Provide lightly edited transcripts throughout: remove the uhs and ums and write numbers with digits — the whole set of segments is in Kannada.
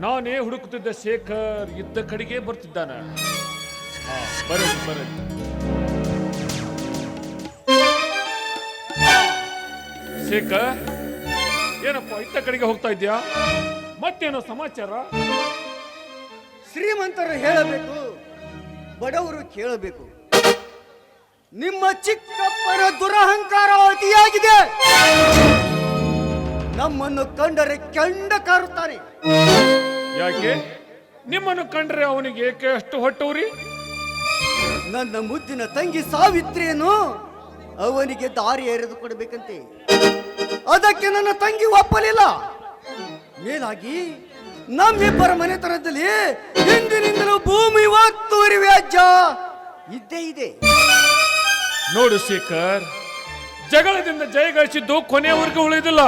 ನಾನೇ ಹುಡುಕುತ್ತಿದ್ದ ಶೇಖರ್ ಇದ್ದ ಕಡೆಗೆ ಬರ್ತಿದ್ದಾನ. ಬರಲಿ ಬರಲಿ. ಶೇಖರ್, ಏನಪ್ಪ ಇತ್ತ ಕಡೆಗೆ ಹೋಗ್ತಾ ಇದ್ಯಾ? ಮತ್ತೇನೋ ಸಮಾಚಾರ? ಶ್ರೀಮಂತರು ಹೇಳಬೇಕು, ಬಡವರು ಕೇಳಬೇಕು. ನಿಮ್ಮ ಚಿಕ್ಕಪ್ಪನ ದುರಹಂಕಾರ ಅತಿಯಾಗಿದೆ. ನಮ್ಮನ್ನು ಕಂಡರೆ ಕೆಂಡ ಕಾರುತ್ತಾನೆ. ಯಾಕೆ? ನಿಮ್ಮನ್ನು ಕಂಡ್ರೆ ಅವನಿಗೆ ಏಕೆ ಅಷ್ಟು ಹೊಟ್ಟೂರಿ? ನನ್ನ ಮುದ್ದಿನ ತಂಗಿ ಸಾವಿತ್ರಿಯನ್ನು ಅವನಿಗೆ ದಾರಿ ಎರೆದು ಕೊಡಬೇಕಂತೆ. ಅದಕ್ಕೆ ನನ್ನ ತಂಗಿ ಒಪ್ಪಲಿಲ್ಲ. ಮೇಲಾಗಿ ನಮ್ಮಿಬ್ಬರ ಮನೆತನದಲ್ಲಿ ಹಿಂದಿನಿಂದಲೂ ಭೂಮಿ ಒತ್ತುವರಿ ವ್ಯಾಜ್ಯ ಇದ್ದೇ ಇದೆ. ನೋಡು ಶೇಖರ್, ಜಗಳದಿಂದ ಜಯಗಳಿಸಿದ್ದು ಕೊನೆಯವರೆಗೂ ಉಳಿಯೋದಿಲ್ಲ.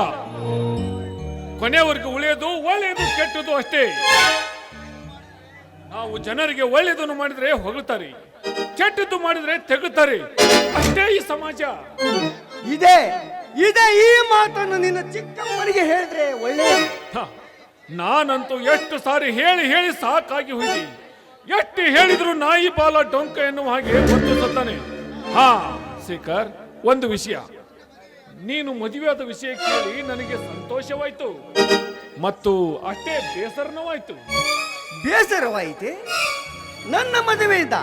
ಕೊನೆಯವರೆಗೂ ಉಳಿಯೋದು ಒಳ್ಳೆಯದು ಕೆಟ್ಟದ್ದು ಅಷ್ಟೇ. ನಾವು ಜನರಿಗೆ ಒಳ್ಳೆಯದನ್ನು ಮಾಡಿದ್ರೆ ಹೊಗಳ್ತಾರೆ, ಕೆಟ್ಟದ್ದು ಮಾಡಿದ್ರೆ ತೆಗುತ್ತಾರೆ. ಅಷ್ಟೇ ಈ ಸಮಾಜ. ಇದೆ ಇದೆ ಈ ಮಾತನ್ನು ನಿನ್ನ ಚಿಕ್ಕಮ್ಮನಿಗೆ ಹೇಳಿದ್ರೆ ಒಳ್ಳೆಯದು. ನಾನಂತೂ ಎಷ್ಟು ಸಾರಿ ಹೇಳಿ ಹೇಳಿ ಸಾಕಾಗಿ ಹೋಗಿ. ಎಷ್ಟು ಹೇಳಿದ್ರು ನಾಯಿ ಬಾಲ ಡೊಂಕ ಎನ್ನುವ ಹಾಗೆ ವರ್ತಿಸುತ್ತಾನೆ. ಶೇಖರ್, ಒಂದು ವಿಷಯ. ನೀನು ಮದುವೆಯಾದ ವಿಷಯ ಕೇಳಿ ನನಗೆ ಸಂತೋಷವಾಯ್ತು ಮತ್ತು ಅಷ್ಟೇ ಬೇಸರನವಾಯ್ತು. ಬೇಸರವಾಯಿತೆ? ನನ್ನ ಮದುವೆಯಿಂದ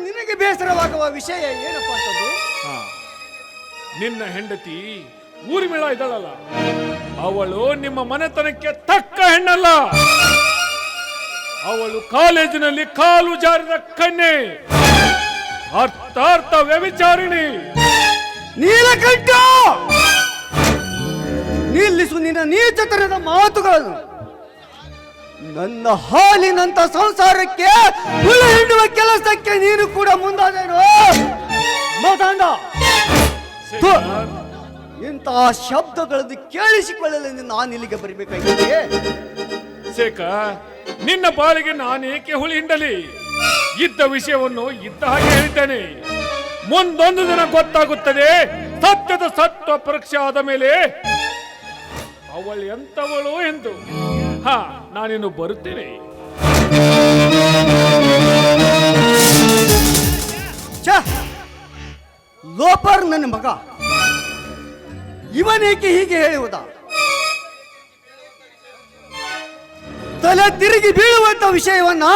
ನಿನಗೆ ಬೇಸರವಾಗುವ ವಿಷಯ ಏನಪ್ಪ ಅಂತದ್ದು? ನಿನ್ನ ಹೆಂಡತಿ ಊರ್ಮಿಳ ಇದ್ದಾಳಲ್ಲ, ಅವಳು ನಿಮ್ಮ ಮನೆತನಕ್ಕೆ ತಕ್ಕ ಹೆಣ್ಣಲ್ಲ. ಅವಳು ಕಾಲೇಜಿನಲ್ಲಿ ಕಾಲು ಜಾರಿದ ಕನ್ಯೆ, ಅರ್ಥಾರ್ಥ ವ್ಯಭಿಚಾರಿಣಿ. ನೀಲಕಂಠ, ನಿಲ್ಲಿಸು ನಿನ್ನ ನೀಚತನದ ಮಾತುಗಳನ್ನು. ನನ್ನ ಹಾಲಿನಂತ ಸಂಸಾರಕ್ಕೆ ಹುಳು ಹಿಂಡುವ ಕೆಲಸಕ್ಕೆ ನೀನು ಕೂಡ ಮುಂದಾದೇನು? ಮಾತಾಂಡ, ಇಂತಹ ಶಬ್ದಗಳನ್ನು ಕೇಳಿಸಿಕೊಳ್ಳಲೆಂದು ನಾನು ಇಲ್ಲಿಗೆ ಬರಬೇಕಾಗಿದೆ. ಶೇಖರ್, ನಿನ್ನ ಬಾಳಿಗೆ ನಾನೇಕೆ ಹುಳಿ ಹಿಂಡಲಿ? ಇದ್ದ ವಿಷಯವನ್ನು ಇದ್ದ ಹಾಗೆ ಹೇಳಿದ್ದೇನೆ. ಮುಂದೊಂದು ದಿನ ಗೊತ್ತಾಗುತ್ತದೆ. ಸತ್ಯದ ಸತ್ವ ಪರೀಕ್ಷೆ ಆದ ಮೇಲೆ ಅವಳು ಎಂತವಳು ಎಂದು. ನಾನಿನ್ನು ಬರುತ್ತೇನೆ. ಲೋಪರ್ ನನ್ನ ಮಗ, ಇವನೇಕೆ ಹೀಗೆ ಹೇಳುವುದ? ತಲೆ ತಿರುಗಿ ಬೀಳುವಂತ ವಿಷಯವನ್ನ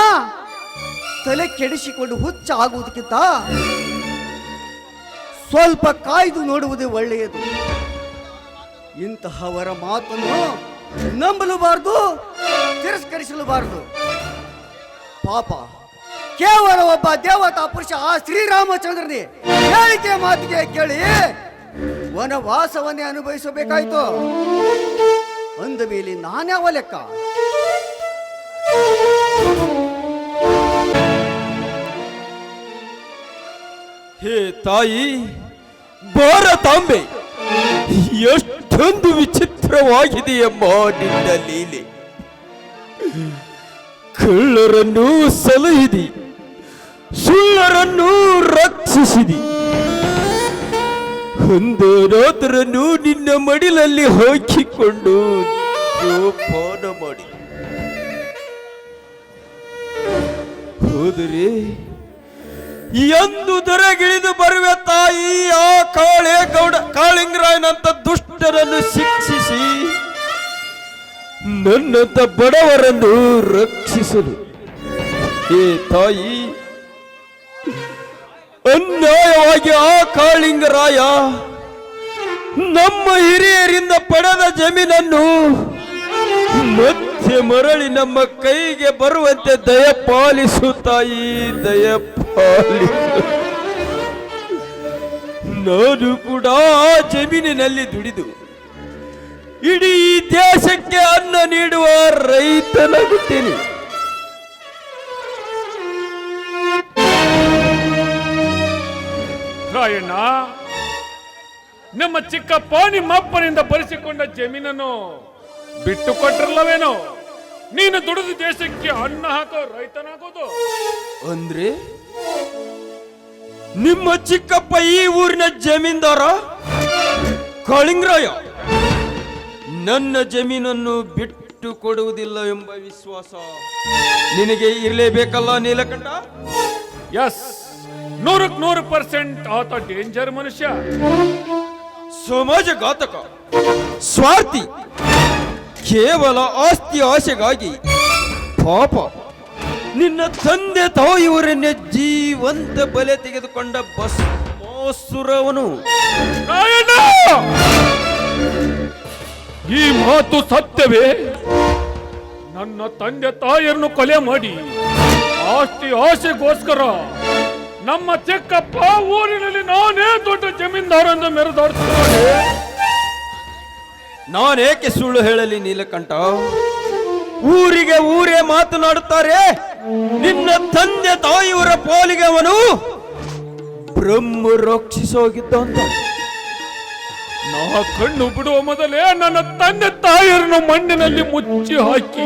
ತಲೆ ಕೆಡಿಸಿಕೊಂಡು ಹುಚ್ಚ ಆಗುವುದಕ್ಕಿಂತ ಸ್ವಲ್ಪ ಕಾಯ್ದು ನೋಡುವುದೇ ಒಳ್ಳೆಯದು. ಇಂತಹವರ ಮಾತನ್ನು ನಂಬಲೂಬಾರದು, ತಿರಸ್ಕರಿಸಲೂಬಾರದು. ಪಾಪ, ಕೇವಲ ಒಬ್ಬ ದೇವತಾ ಪುರುಷ ಆ ಶ್ರೀರಾಮಚಂದ್ರನೇ ಹೇಳಿಕೆ ಮಾತಿಗೆ ಕೇಳಿ ವನವಾಸವನ್ನೇ ಅನುಭವಿಸಬೇಕಾಯ್ತು. ಅಂದ ಮೇಲೆ ನಾನ್ಯಾವ ಲೆಕ್ಕ? ಹೇ ತಾಯಿ ಭಾರತಾಂಬೆ, ಎಷ್ಟೊಂದು ವಿಚಿತ್ರವಾಗಿದೆಯಮ್ಮ ನಿನ್ನ ಲೀಲೆ. ಕಳ್ಳರನ್ನು ಸಲಹಿದಿ, ಸುಳ್ಳರನ್ನು ರಕ್ಷಿಸಿದಿ, ಒಂದು ರಾತ್ರನ್ನು ನಿನ್ನ ಮಡಿಲಲ್ಲಿ ಹಾಕಿಕೊಂಡು ಜೋಪಾನ ಮಾಡಿ ಹೋದರೆ ಎಂದು ದೊರೆಗಿಳಿದು ಬರುವೆ ತಾಯಿ. ಆ ಕಾಳಿಂಗರಾಯನಂತ ದುಷ್ಟರನ್ನು ಶಿಕ್ಷಿಸಿ ನನ್ನಂತ ಬಡವರನ್ನು ರಕ್ಷಿಸಲು. ಹೇ ತಾಯಿ, ಅನ್ಯಾಯವಾಗಿ ಆ ಕಾಳಿಂಗರಾಯ ನಮ್ಮ ಹಿರಿಯರಿಂದ ಪಡೆದ ಜಮೀನನ್ನು ಮತ್ತೆ ಮರಳಿ ನಮ್ಮ ಕೈಗೆ ಬರುವಂತೆ ದಯಪಾಲಿಸು ತಾಯಿ, ದಯಪಾಲಿಸು. ನಾನು ಕೂಡ ಆ ಜಮೀನಿನಲ್ಲಿ ದುಡಿದು ಇಡೀ ದೇಶಕ್ಕೆ ಅನ್ನ ನೀಡುವ ರೈತನಾಗುತ್ತೇನೆ. ರಾಯಣ್ಣ, ನಮ್ಮ ಚಿಕ್ಕಪ್ಪ ನಿಮ್ಮಪ್ಪನಿಂದ ಬರೆಸಿಕೊಂಡ ಜಮೀನನ್ನು ಬಿಟ್ಟು ಕೊಟ್ಟಿರಲ್ಲವೇನೋ? ನೀನು ದುಡಿದು ದೇಶಕ್ಕೆ ಅನ್ನ ಹಾಕೋ ರೈತನಾಗೋದು ಅಂದ್ರೆ ನಿಮ್ಮ ಚಿಕ್ಕಪ್ಪ ಈ ಊರಿನ ಜಮೀನ್ದಾರ ಕಾಳಿಂಗರಾಯ ನನ್ನ ಜಮೀನನ್ನು ಬಿಟ್ಟು ಬಿಟ್ಟು ಕೊಡುವುದಿಲ್ಲ ಎಂಬ ವಿಶ್ವಾಸ ನಿನಗೆ ಇರಲೇಬೇಕಲ್ಲ ನೀಲಕಂಠ. ಎಸ್, 100% ಆತ ಡೇಂಜರ್ ಮನುಷ್ಯ. ಸಮಾಜ ಘಾತಕ, ಸ್ವಾರ್ಥಿ, ಕೇವಲ ಆಸ್ತಿ ಆಸೆಗಾಗಿ ಪಾಪ ನಿನ್ನ ತಂದೆ ತಾಯಿಯವರನ್ನೇ ಜೀವಂತ ಬಲೆ ತೆಗೆದುಕೊಂಡ ಭಸ್ಮಾಸುರವನು. ರಾಯಣ್ಣ, ಈ ಮಾತು ಸತ್ಯವೇ? ನನ್ನ ತಂದೆ ತಾಯಿಯನ್ನು ಕೊಲೆ ಮಾಡಿ ಆಸ್ತಿ ಆಸೆಗೋಸ್ಕರ ನಮ್ಮ ಚಿಕ್ಕಪ್ಪ ಊರಿನಲ್ಲಿ ನಾನೇ ದೊಡ್ಡ ಜಮೀನ್ದಾರ ಎಂದು ಮೆರೆದಾಡ್ತಾರೆ. ನಾನೇಕೆ ಸುಳ್ಳು ಹೇಳಲಿ ನೀಲಕಂಠ? ಊರಿಗೆ ಊರೇ ಮಾತನಾಡುತ್ತಾರೆ, ನಿನ್ನ ತಂದೆ ತಾಯಿಯವರ ಪಾಲಿಗೆ ಅವನು ಬ್ರಹ್ಮ ರಕ್ಷಿಸೋಗಿದ್ದ ಅಂತ. ನಾ ಕಣ್ಣು ಬಿಡುವ ಮೊದಲೇ ನನ್ನ ತಂದೆ ತಾಯಿಯರನ್ನು ಮಣ್ಣಿನಲ್ಲಿ ಮುಚ್ಚಿ ಹಾಕಿ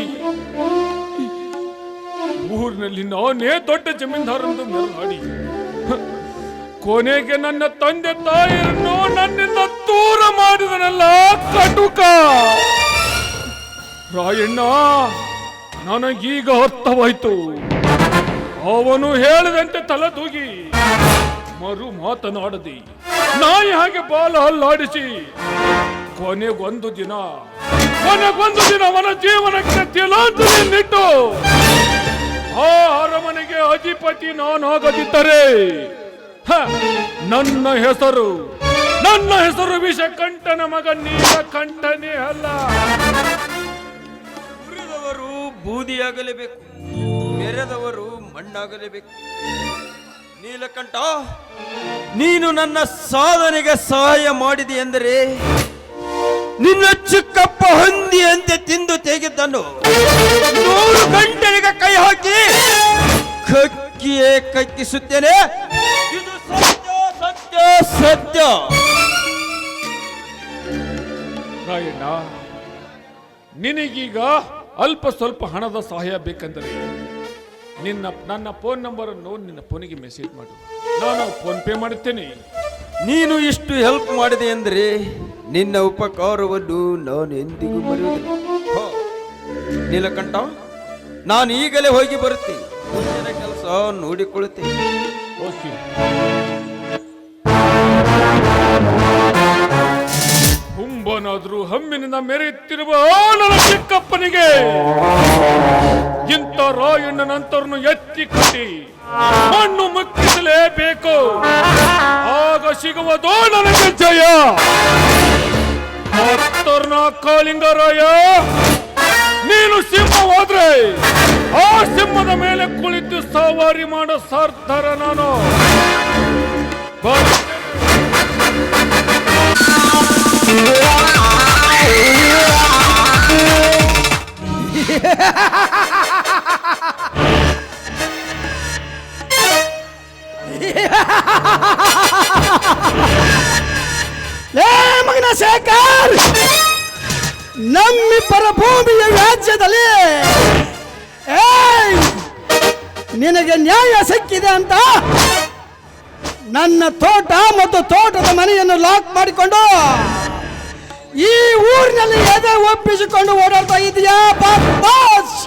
ಊರಿನಲ್ಲಿ ನಾನೇ ದೊಡ್ಡ ಜಮೀನ್ದಾರಎಂದು ಮೆರೆದಾಡಿ ಕೊನೆಗೆ ನನ್ನ ತಂದೆ ತಾಯಿಯರನ್ನು ನನ್ನಿಂದ ದೂರ ಮಾಡಿದನಲ್ಲ ಕಟುಕ. ರಾಯಣ್ಣ, ನನಗೀಗ ಅರ್ಥವಾಯ್ತು. ಅವನು ಹೇಳಿದಂತೆ ತಲೆದೂಗಿ ಮರು ಮಾತನಾಡದೆ ನಾಯಿ ಹಾಗೆ ಬಾಲ ಹಲ್ಲಾಡಿಸಿ ಕೊನೆಗೊಂದು ದಿನ ಅವನ ಜೀವನಕ್ಕೆ ತಿಲಾಂಜಲಿಯನ್ನಿಟ್ಟು ಆ ಅರಮನೆಗೆ ಅಧಿಪತಿ ನಾನಾಗದಿದ್ದರೆ ನನ್ನ ಹೆಸರು ವಿಷಕಂಠನ ಮಗ ನೀಲಕಂಠನೇ ಅಲ್ಲ. ಉರಿದವರು ಬೂದಿಯಾಗಲೇಬೇಕು, ಮೆರೆದವರು ಮಣ್ಣಾಗಲೇಬೇಕು. ನೀಲಕಂಠ, ನೀನು ನನ್ನ ಸಾಧನೆಗೆ ಸಹಾಯ ಮಾಡಿದೆ ಎಂದರೆ ನಿನ್ನ ಚಿಕ್ಕಪ್ಪ ಹಂದಿಯಂತೆ ತಿಂದು ತೆಗೆದನ್ನು 100 ಗಂಟೆಗೆ ಕೈ ಹಾಕಿ ಕಕ್ಕಿಸುತ್ತೇನೆ. ಇದು ಸತ್ಯ ಸತ್ಯ ಸತ್ಯ. ರಾಯಣ್ಣ, ನಿನಗೀಗ ಅಲ್ಪ ಸ್ವಲ್ಪ ಹಣದ ಸಹಾಯ ಬೇಕಂದರೆ ನನ್ನ ಫೋನ್ ನಂಬರ್ ಅನ್ನು ನಿನ್ನ ಫೋನಿಗೆ ಮೆಸೇಜ್ ಮಾಡು, ನಾನು ಫೋನ್ ಪೇ ಮಾಡುತ್ತೇನೆ. ನೀನು ಇಷ್ಟು ಹೆಲ್ಪ್ ಮಾಡಿದೆ ಅಂದರೆ ನಿನ್ನ ಉಪಕಾರವನ್ನು ನಾನು ಎಂದಿಗೂ ಮರೆಯುವುದಿಲ್ಲ. ನೀಲಕಂಠ, ನಾನು ಈಗಲೇ ಹೋಗಿ ಬರುತ್ತೇನೆ, ಮುಂದಿನ ಕೆಲಸ ನೋಡಿಕೊಳ್ಳುತ್ತೇನೆ. ಓಕೆ. ಹುಂಬನಾದ್ರೂ ಹಮ್ಮಿನಿಂದ ಮೆರೆಯುತ್ತಿರುವ ನನ್ನ ಚಿಕ್ಕಪ್ಪನಿಗೆ ಇಂಥ ರಾಯಣ್ಣನಂತರನ್ನು ಎತ್ತಿ ಕಟ್ಟಿ ಮಣ್ಣು ಮುಕ್ಕಿಸಲೇಬೇಕು. ಆಗ ಸಿಗುವುದೋ ನನಗೆ ಜಯ. ಮತ್ತರ್ನ ಕಾಳಿಂಗರಾಯ, ನೀನು ಸಿಂಹವಾದ್ರೆ ಆ ಸಿಂಹದ ಮೇಲೆ ಕುಳಿತು ಸವಾರಿ ಮಾಡೋ ಸಾರ್ಥರ ನಾನು. ಮಗನ ಶೇಖರ್, ನಮ್ಮಿಬ್ಬರ ಭೂಮಿಯ ರಾಜ್ಯದಲ್ಲಿ ನಿನಗೆ ನ್ಯಾಯ ಸಿಕ್ಕಿದೆ ಅಂತ ನನ್ನ ತೋಟ ಮತ್ತು ತೋಟದ ಮನೆಯನ್ನು ಲಾಕ್ ಮಾಡಿಕೊಂಡು ಈ ಊರಿನಲ್ಲಿ ಎದೆ ಒಪ್ಪಿಸಿಕೊಂಡು ಓಡಾಡ್ತಾ ಇದೆಯಾ ಬಾಸ್?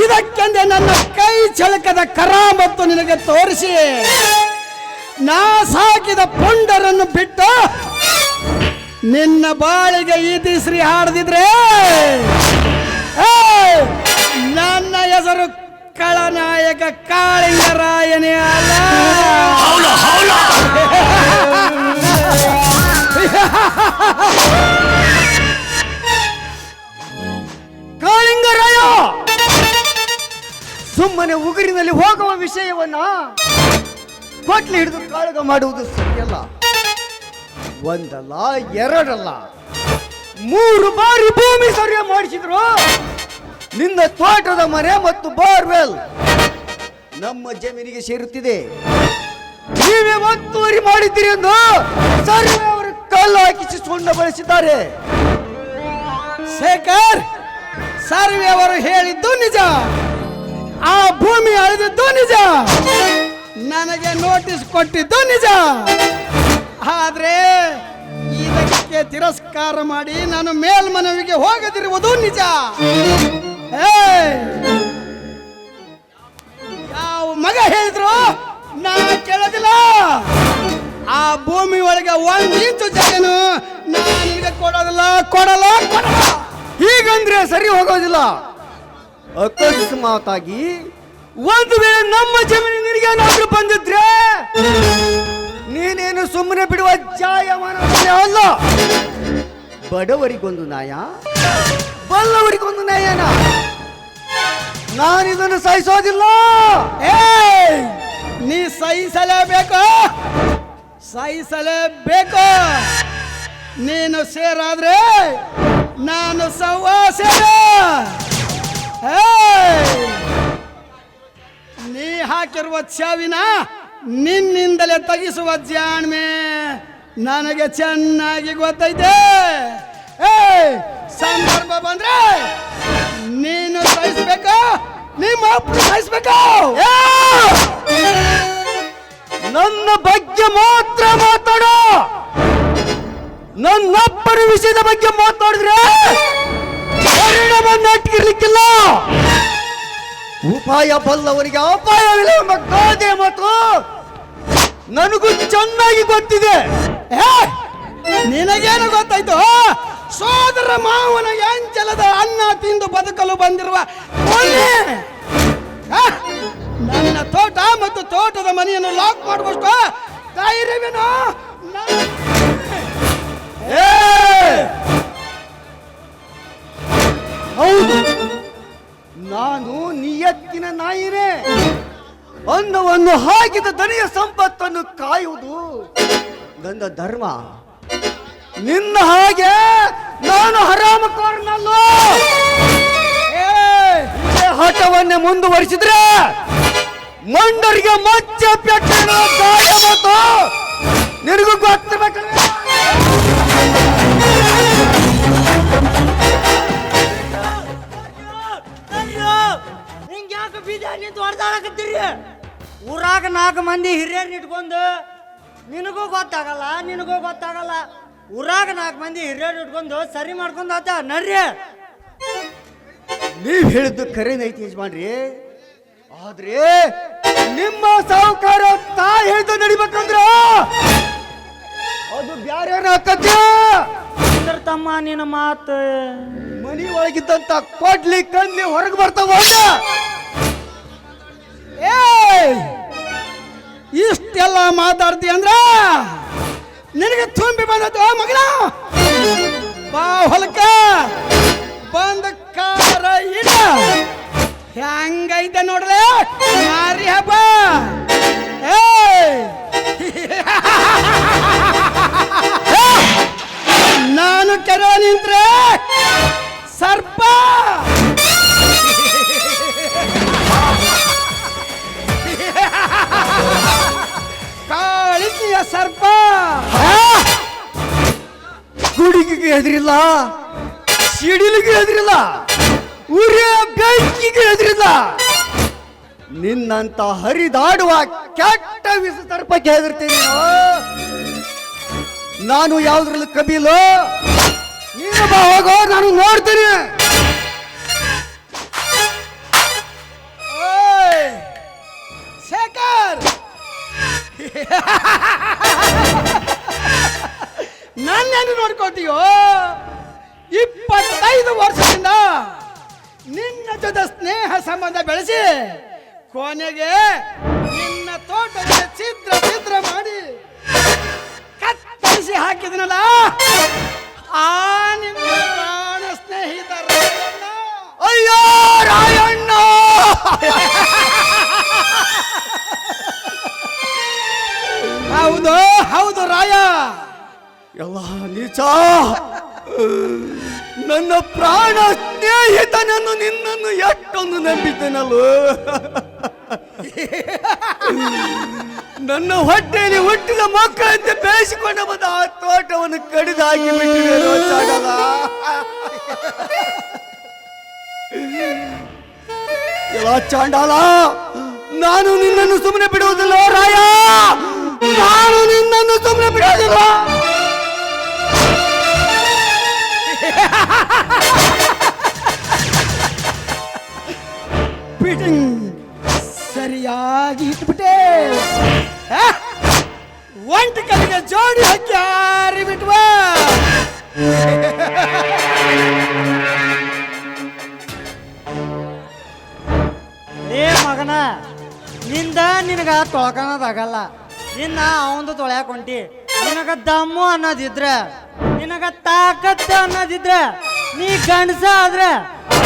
ಇದಕ್ಕೆಂದೇ ನನ್ನ ಕೈ ಚಳಕದ ಕರಾಮತ್ತು ನಿನಗೆ ತೋರಿಸಿ ನಾ ಸಾಕಿದ ಪುಂಡರನ್ನು ಬಿಟ್ಟು ನಿನ್ನ ಬಾಳಿಗೆ ಈ ದಿಸ್ರಿ ಹಾಡದಿದ್ರೆ ನನ್ನ ಹೆಸರು ಕಳನಾಯಕ ಕಾಳಿಂಗರಾಯನೇ ಅಲ್ಲ. ಕಾಳಿಂಗರಾಯ, ಸುಮ್ಮನೆ ಉಗುರಿನಲ್ಲಿ ಹೋಗುವ ವಿಷಯವನ್ನ ಕೊಟ್ಲಿ ಹಿಡಿದು ಕಾಳಗ ಮಾಡುವುದು ಸರಿಯಲ್ಲ. ಒಂದಲ್ಲ, ಎರಡಲ್ಲ, 3 ಬಾರಿ ಭೂಮಿ ಸರಿಯ ಮಾಡಿಸಿದ್ರು. ನಿನ್ನ ತೋಟದ ಮನೆ ಮತ್ತು ಬೋರ್ವೆಲ್ ನಮ್ಮ ಜಮೀನಿಗೆ ಸೇರುತ್ತಿದೆ. ನೀವೇ ಒತ್ತುವರಿ ಮಾಡಿದ್ದೀರಿ ಎಂದು ಸರ್ವೆ ಅವರು ಕಲ್ಲು ಹಾಕಿಸಿ ಸುಣ್ಣ ಬಳಸಿದ್ದಾರೆ. ಶೇಖರ್, ಸರ್ವೆ ಅವರು ಹೇಳಿದ್ದು ನಿಜ, ಆ ಭೂಮಿ ಅಳೆದಿದ್ದು ನಿಜ. ನನಗೆ ನೋಟಿಸ್ ಕೊಟ್ಟಿದ್ದು ನಿಜ. ಆದ್ರೆ ಇದಕ್ಕೆ ತಿರಸ್ಕಾರ ಮಾಡಿ ನಾನು ಮೇಲ್ಮನವಿಗೆ ಹೋಗದಿರುವುದು ನಿಜ. ಯಾವ ಮಗ ಹೇಳಿದ್ರು ನಾ ಕೇಳೋದಿಲ್ಲ. ಆ ಭೂಮಿ ಒಳಗೆ 1 ಇಂಚು ಜಾಗನು ನಾನು ನಿನಗೆ ಕೊಡೋದಿಲ್ಲ. ಹೀಗಂದ್ರೆ ಸರಿ ಹೋಗೋದಿಲ್ಲ. ಅಕಸ್ಮಾತಾಗಿ ಒಂದು ವೇಳೆ ನಮ್ಮ ಜಮೀನು ನಿನಗೇನಾದ್ರೂ ಬಂದಿದ್ರೆ ನೀನೇನು ಸುಮ್ಮನೆ ಬಿಡುವ ಜಾಯಮಾನ ಅಲ್ಲ. ಬಡವರಿಗೊಂದು ನ್ಯಾಯ, ಬಲ್ಲವರಿಗೊಂದು ನ್ಯಾಯನ. ನಾನಿದನ್ನು ಸಹಿಸೋದಿಲ್ಲ. ನೀ ಸಹಿಸಲೇಬೇಕು. ನೀನು ಸೇರಾದ್ರೆ ನಾನು ಸೇರ. ನೀ ಹಾಕಿರುವ ಚಾವಿನ ನಿನ್ನಿಂದಲೇ ತೆಗಿಸುವ ಜಾಣ್ಮೆ ನನಗೆ ಚೆನ್ನಾಗಿ ಗೊತ್ತೈತೆ. ಸಂದರ್ಭ ಬಂದ್ರೆ ನೀನು ಸಹಿಸ್ಬೇಕು, ನಿಮ್ಮ ಅಪ್ಪ ಸಹಿಸ್ಬೇಕು. ನನ್ನ ಬಗ್ಗೆ ಮಾತ್ರ ಮಾತಾಡೋ. ನನ್ನಪ್ಪನ ವಿಷಯದ ಬಗ್ಗೆ ಮಾತಾಡಿದ್ರೆ ಪರಿಣಾಮ ನಟ್ಟಿರ್ಲಿಕ್ಕಿಲ್ಲ. ಉಪಾಯ ಬಲ್ಲವರಿಗೆ ಅಪಾಯವಿಲ್ಲ ಎಂಬ ಗಾದೆ ಮಾತು ನನಗೂ ಚೆನ್ನಾಗಿ ಗೊತ್ತಿದೆ. ನಿನಗೇನು ಗೊತ್ತಾಯ್ತು? ಸೋದರ ಮಾವನ ಅಂಚಲದ ಅನ್ನ ತಿಂದು ಬದುಕಲು ಬಂದಿರುವ ನನ್ನ ತೋಟ ಮತ್ತು ತೋಟದ ಮನೆಯನ್ನು ಲಾಕ್ ಮಾಡುವಷ್ಟು ಧೈರ್ಯವೇನು? ಹೌದು, ನಾನು ನಿಯತ್ತಿನ ನಾಯಿನೇ. ಅನ್ನವನ್ನು ಹಾಕಿದ ದನಿಯ ಸಂಪತ್ತನ್ನು ಕಾಯುವುದು ನನ್ನ ಧರ್ಮ. ನಿನ್ನ ಹಾಗೆ ನಾನು ಹರಾಮಕೋರನಲ್ಲ. ಹಠವನ್ನೇ ಮುಂದುವರಿಸಿದ್ರೆ ಮಂಡರಿಗೆ ಮಚ್ಚ ಪೆಟ್ಟಿನ ಗಾಯ ಮತ್ತು ನಿನಗೂ ಗೊತ್ತಿರಬೇಕಲ್ಲ. ಯಾಕೆ ಬೀಜ ನಿಂತು ಹೊಡೆದಾಡಕತ್ತೀರಿ? ಊರಾಗ 4 ಮಂದಿ ಹಿರಿಯರ್ನ ಇಟ್ಕೊಂಡು ನಿನಗೂ ಗೊತ್ತಾಗಲ್ಲ. ಊರಾಗ 4 ಮಂದಿ ಹಿರಿಯರ್ ಇಟ್ಕೊಂಡು ಸರಿ ಮಾಡ್ಕೊಂಡು ಆತ ನಡ್ರಿ. ನೀವ್ ಹೇಳಿದ್ದು ಕರೆನೈತಿ ಯಜಮಾನ್ರಿ. ಆದ್ರೆ ನಿಮ್ಮ ಸಾಹುಕಾರ ಹೇಳಿದ್ದು ನಡಿಬೇಕಂದ್ರ ಅದು ಬ್ಯಾರೆ ಆಕತ್ಯ. ತಮ್ಮ ನಿನ್ನ ಮಾತು ಮನಿ ಒಳಗಿದ್ದಂತ ಕೊಡ್ಲಿ ಕಂದ್ಲಿ ಹೊರಗೆ ಬರ್ತಾವ. ಇಷ್ಟೆಲ್ಲ ಮಾತಾಡ್ತಿ ಅಂದ್ರ ನಿನಗೆ ತುಂಬಿ ಬಂದದ್ದು ಮಗಳ. ಬಾ ಹೊಲಕ್ಕ ಬಂದ ಕಾರ ಇಡ. ಹೆಂಗೈತೆ ನೋಡ್ರೆ ಮಾರಿ ಹಬ್ಬ. ನಾನು ಕೆರೆ ನಿಂತ್ರೆ ಸರ್ಪ. ಕಾಳಿಕೆಯ ಸರ್ಪ. ಗುಡಿಗೆ ಹೆದರಿಲ್ಲ, ಸಿಡಿಲಿಗೆ ಹೆದರಿಲ್ಲ, ಉರಿಯ ಬೆಂಕಿಗೆ ಹೆದರಿಲ್ಲ. ನಿನ್ನಂತ ಹರಿದಾಡುವ ಕೆಟ್ಟ ವಿಷ ಸರ್ಪಕ್ಕೆ ಹೆದರ್ತೀನಿ. ನಾನು ಯಾವ್ದ್ರಲ್ಲಿ ಕಬೀಲು? ನೀನು ಬಾ ಹೋಗೋ, ನಾನು ನೋಡ್ತೀನಿ. ಶೇಖರ್, ನನ್ನೇನು ನೋಡ್ಕೋತೀಯೋ? 25 ವರ್ಷದಿಂದ ನಿನ್ನ ಜೊತೆ ಸ್ನೇಹ ಸಂಬಂಧ ಬೆಳೆಸಿ ಕೊನೆಗೆ ನಿನ್ನ ತೋಟದ ಛಿದ್ರ ಮಾಡಿ ಕತ್ತರಿಸಿ ಹಾಕಿದನಲ್ಲ, ಆ ನಿಮ್ಮ ಪ್ರಾಣ ಸ್ನೇಹಿತರ. ಅಯ್ಯೋ ರಾಯಣ್ಣ, ಹೌದು ರಾಯ. ಎಲ್ಲ ನೀಚ. ನನ್ನ ಪ್ರಾಣ ಸ್ನೇಹಿತನನ್ನು ನಿನ್ನನ್ನು ಎಷ್ಟೊಂದು ನಂಬಿದ್ದೇನಲ್ಲೋ. ನನ್ನ ಹೊಟ್ಟೆಯಲ್ಲಿ ಹುಟ್ಟಿದ ಮಕ್ಕಳಂತೆ ಬೇಯಿಸಿಕೊಂಡು ಬಂದ ಆ ತೋಟವನ್ನು ಕಡಿದು ಹಾಕಿ ಬಿಟ್ಟಿದ್ದೇನೋ ಚಾಡಲ. ಎಲ್ಲ ಚಾಂಡಾಲ, ನಾನು ನಿನ್ನನ್ನು ಸುಮ್ಮನೆ ಬಿಡುವುದಿಲ್ಲ ರಾಯ. ಒಂಟಿ ಕಲಿಗೆ ಜೋಡಿ ಹಾಕಿ ಹಾರಿ ಬಿಟ್ವ. ಏ ಮಗನ, ನಿಂದ ನಿನಗ ತೊಳ್ಕೊಳೋದಾಗಲ್ಲ. ನಿನ್ನ ಅವಂದು ತೊಳ್ಯಾಕ ಹೊಂಟಿ. ನಿನಗ ದಮ್ಮು ಅನ್ನೋದಿದ್ರ, ನಿನಗ ತಾಕತ್ತು ಅನ್ನೋದಿದ್ರ, ನೀ ಗಂಡಸ ಆದ್ರೆ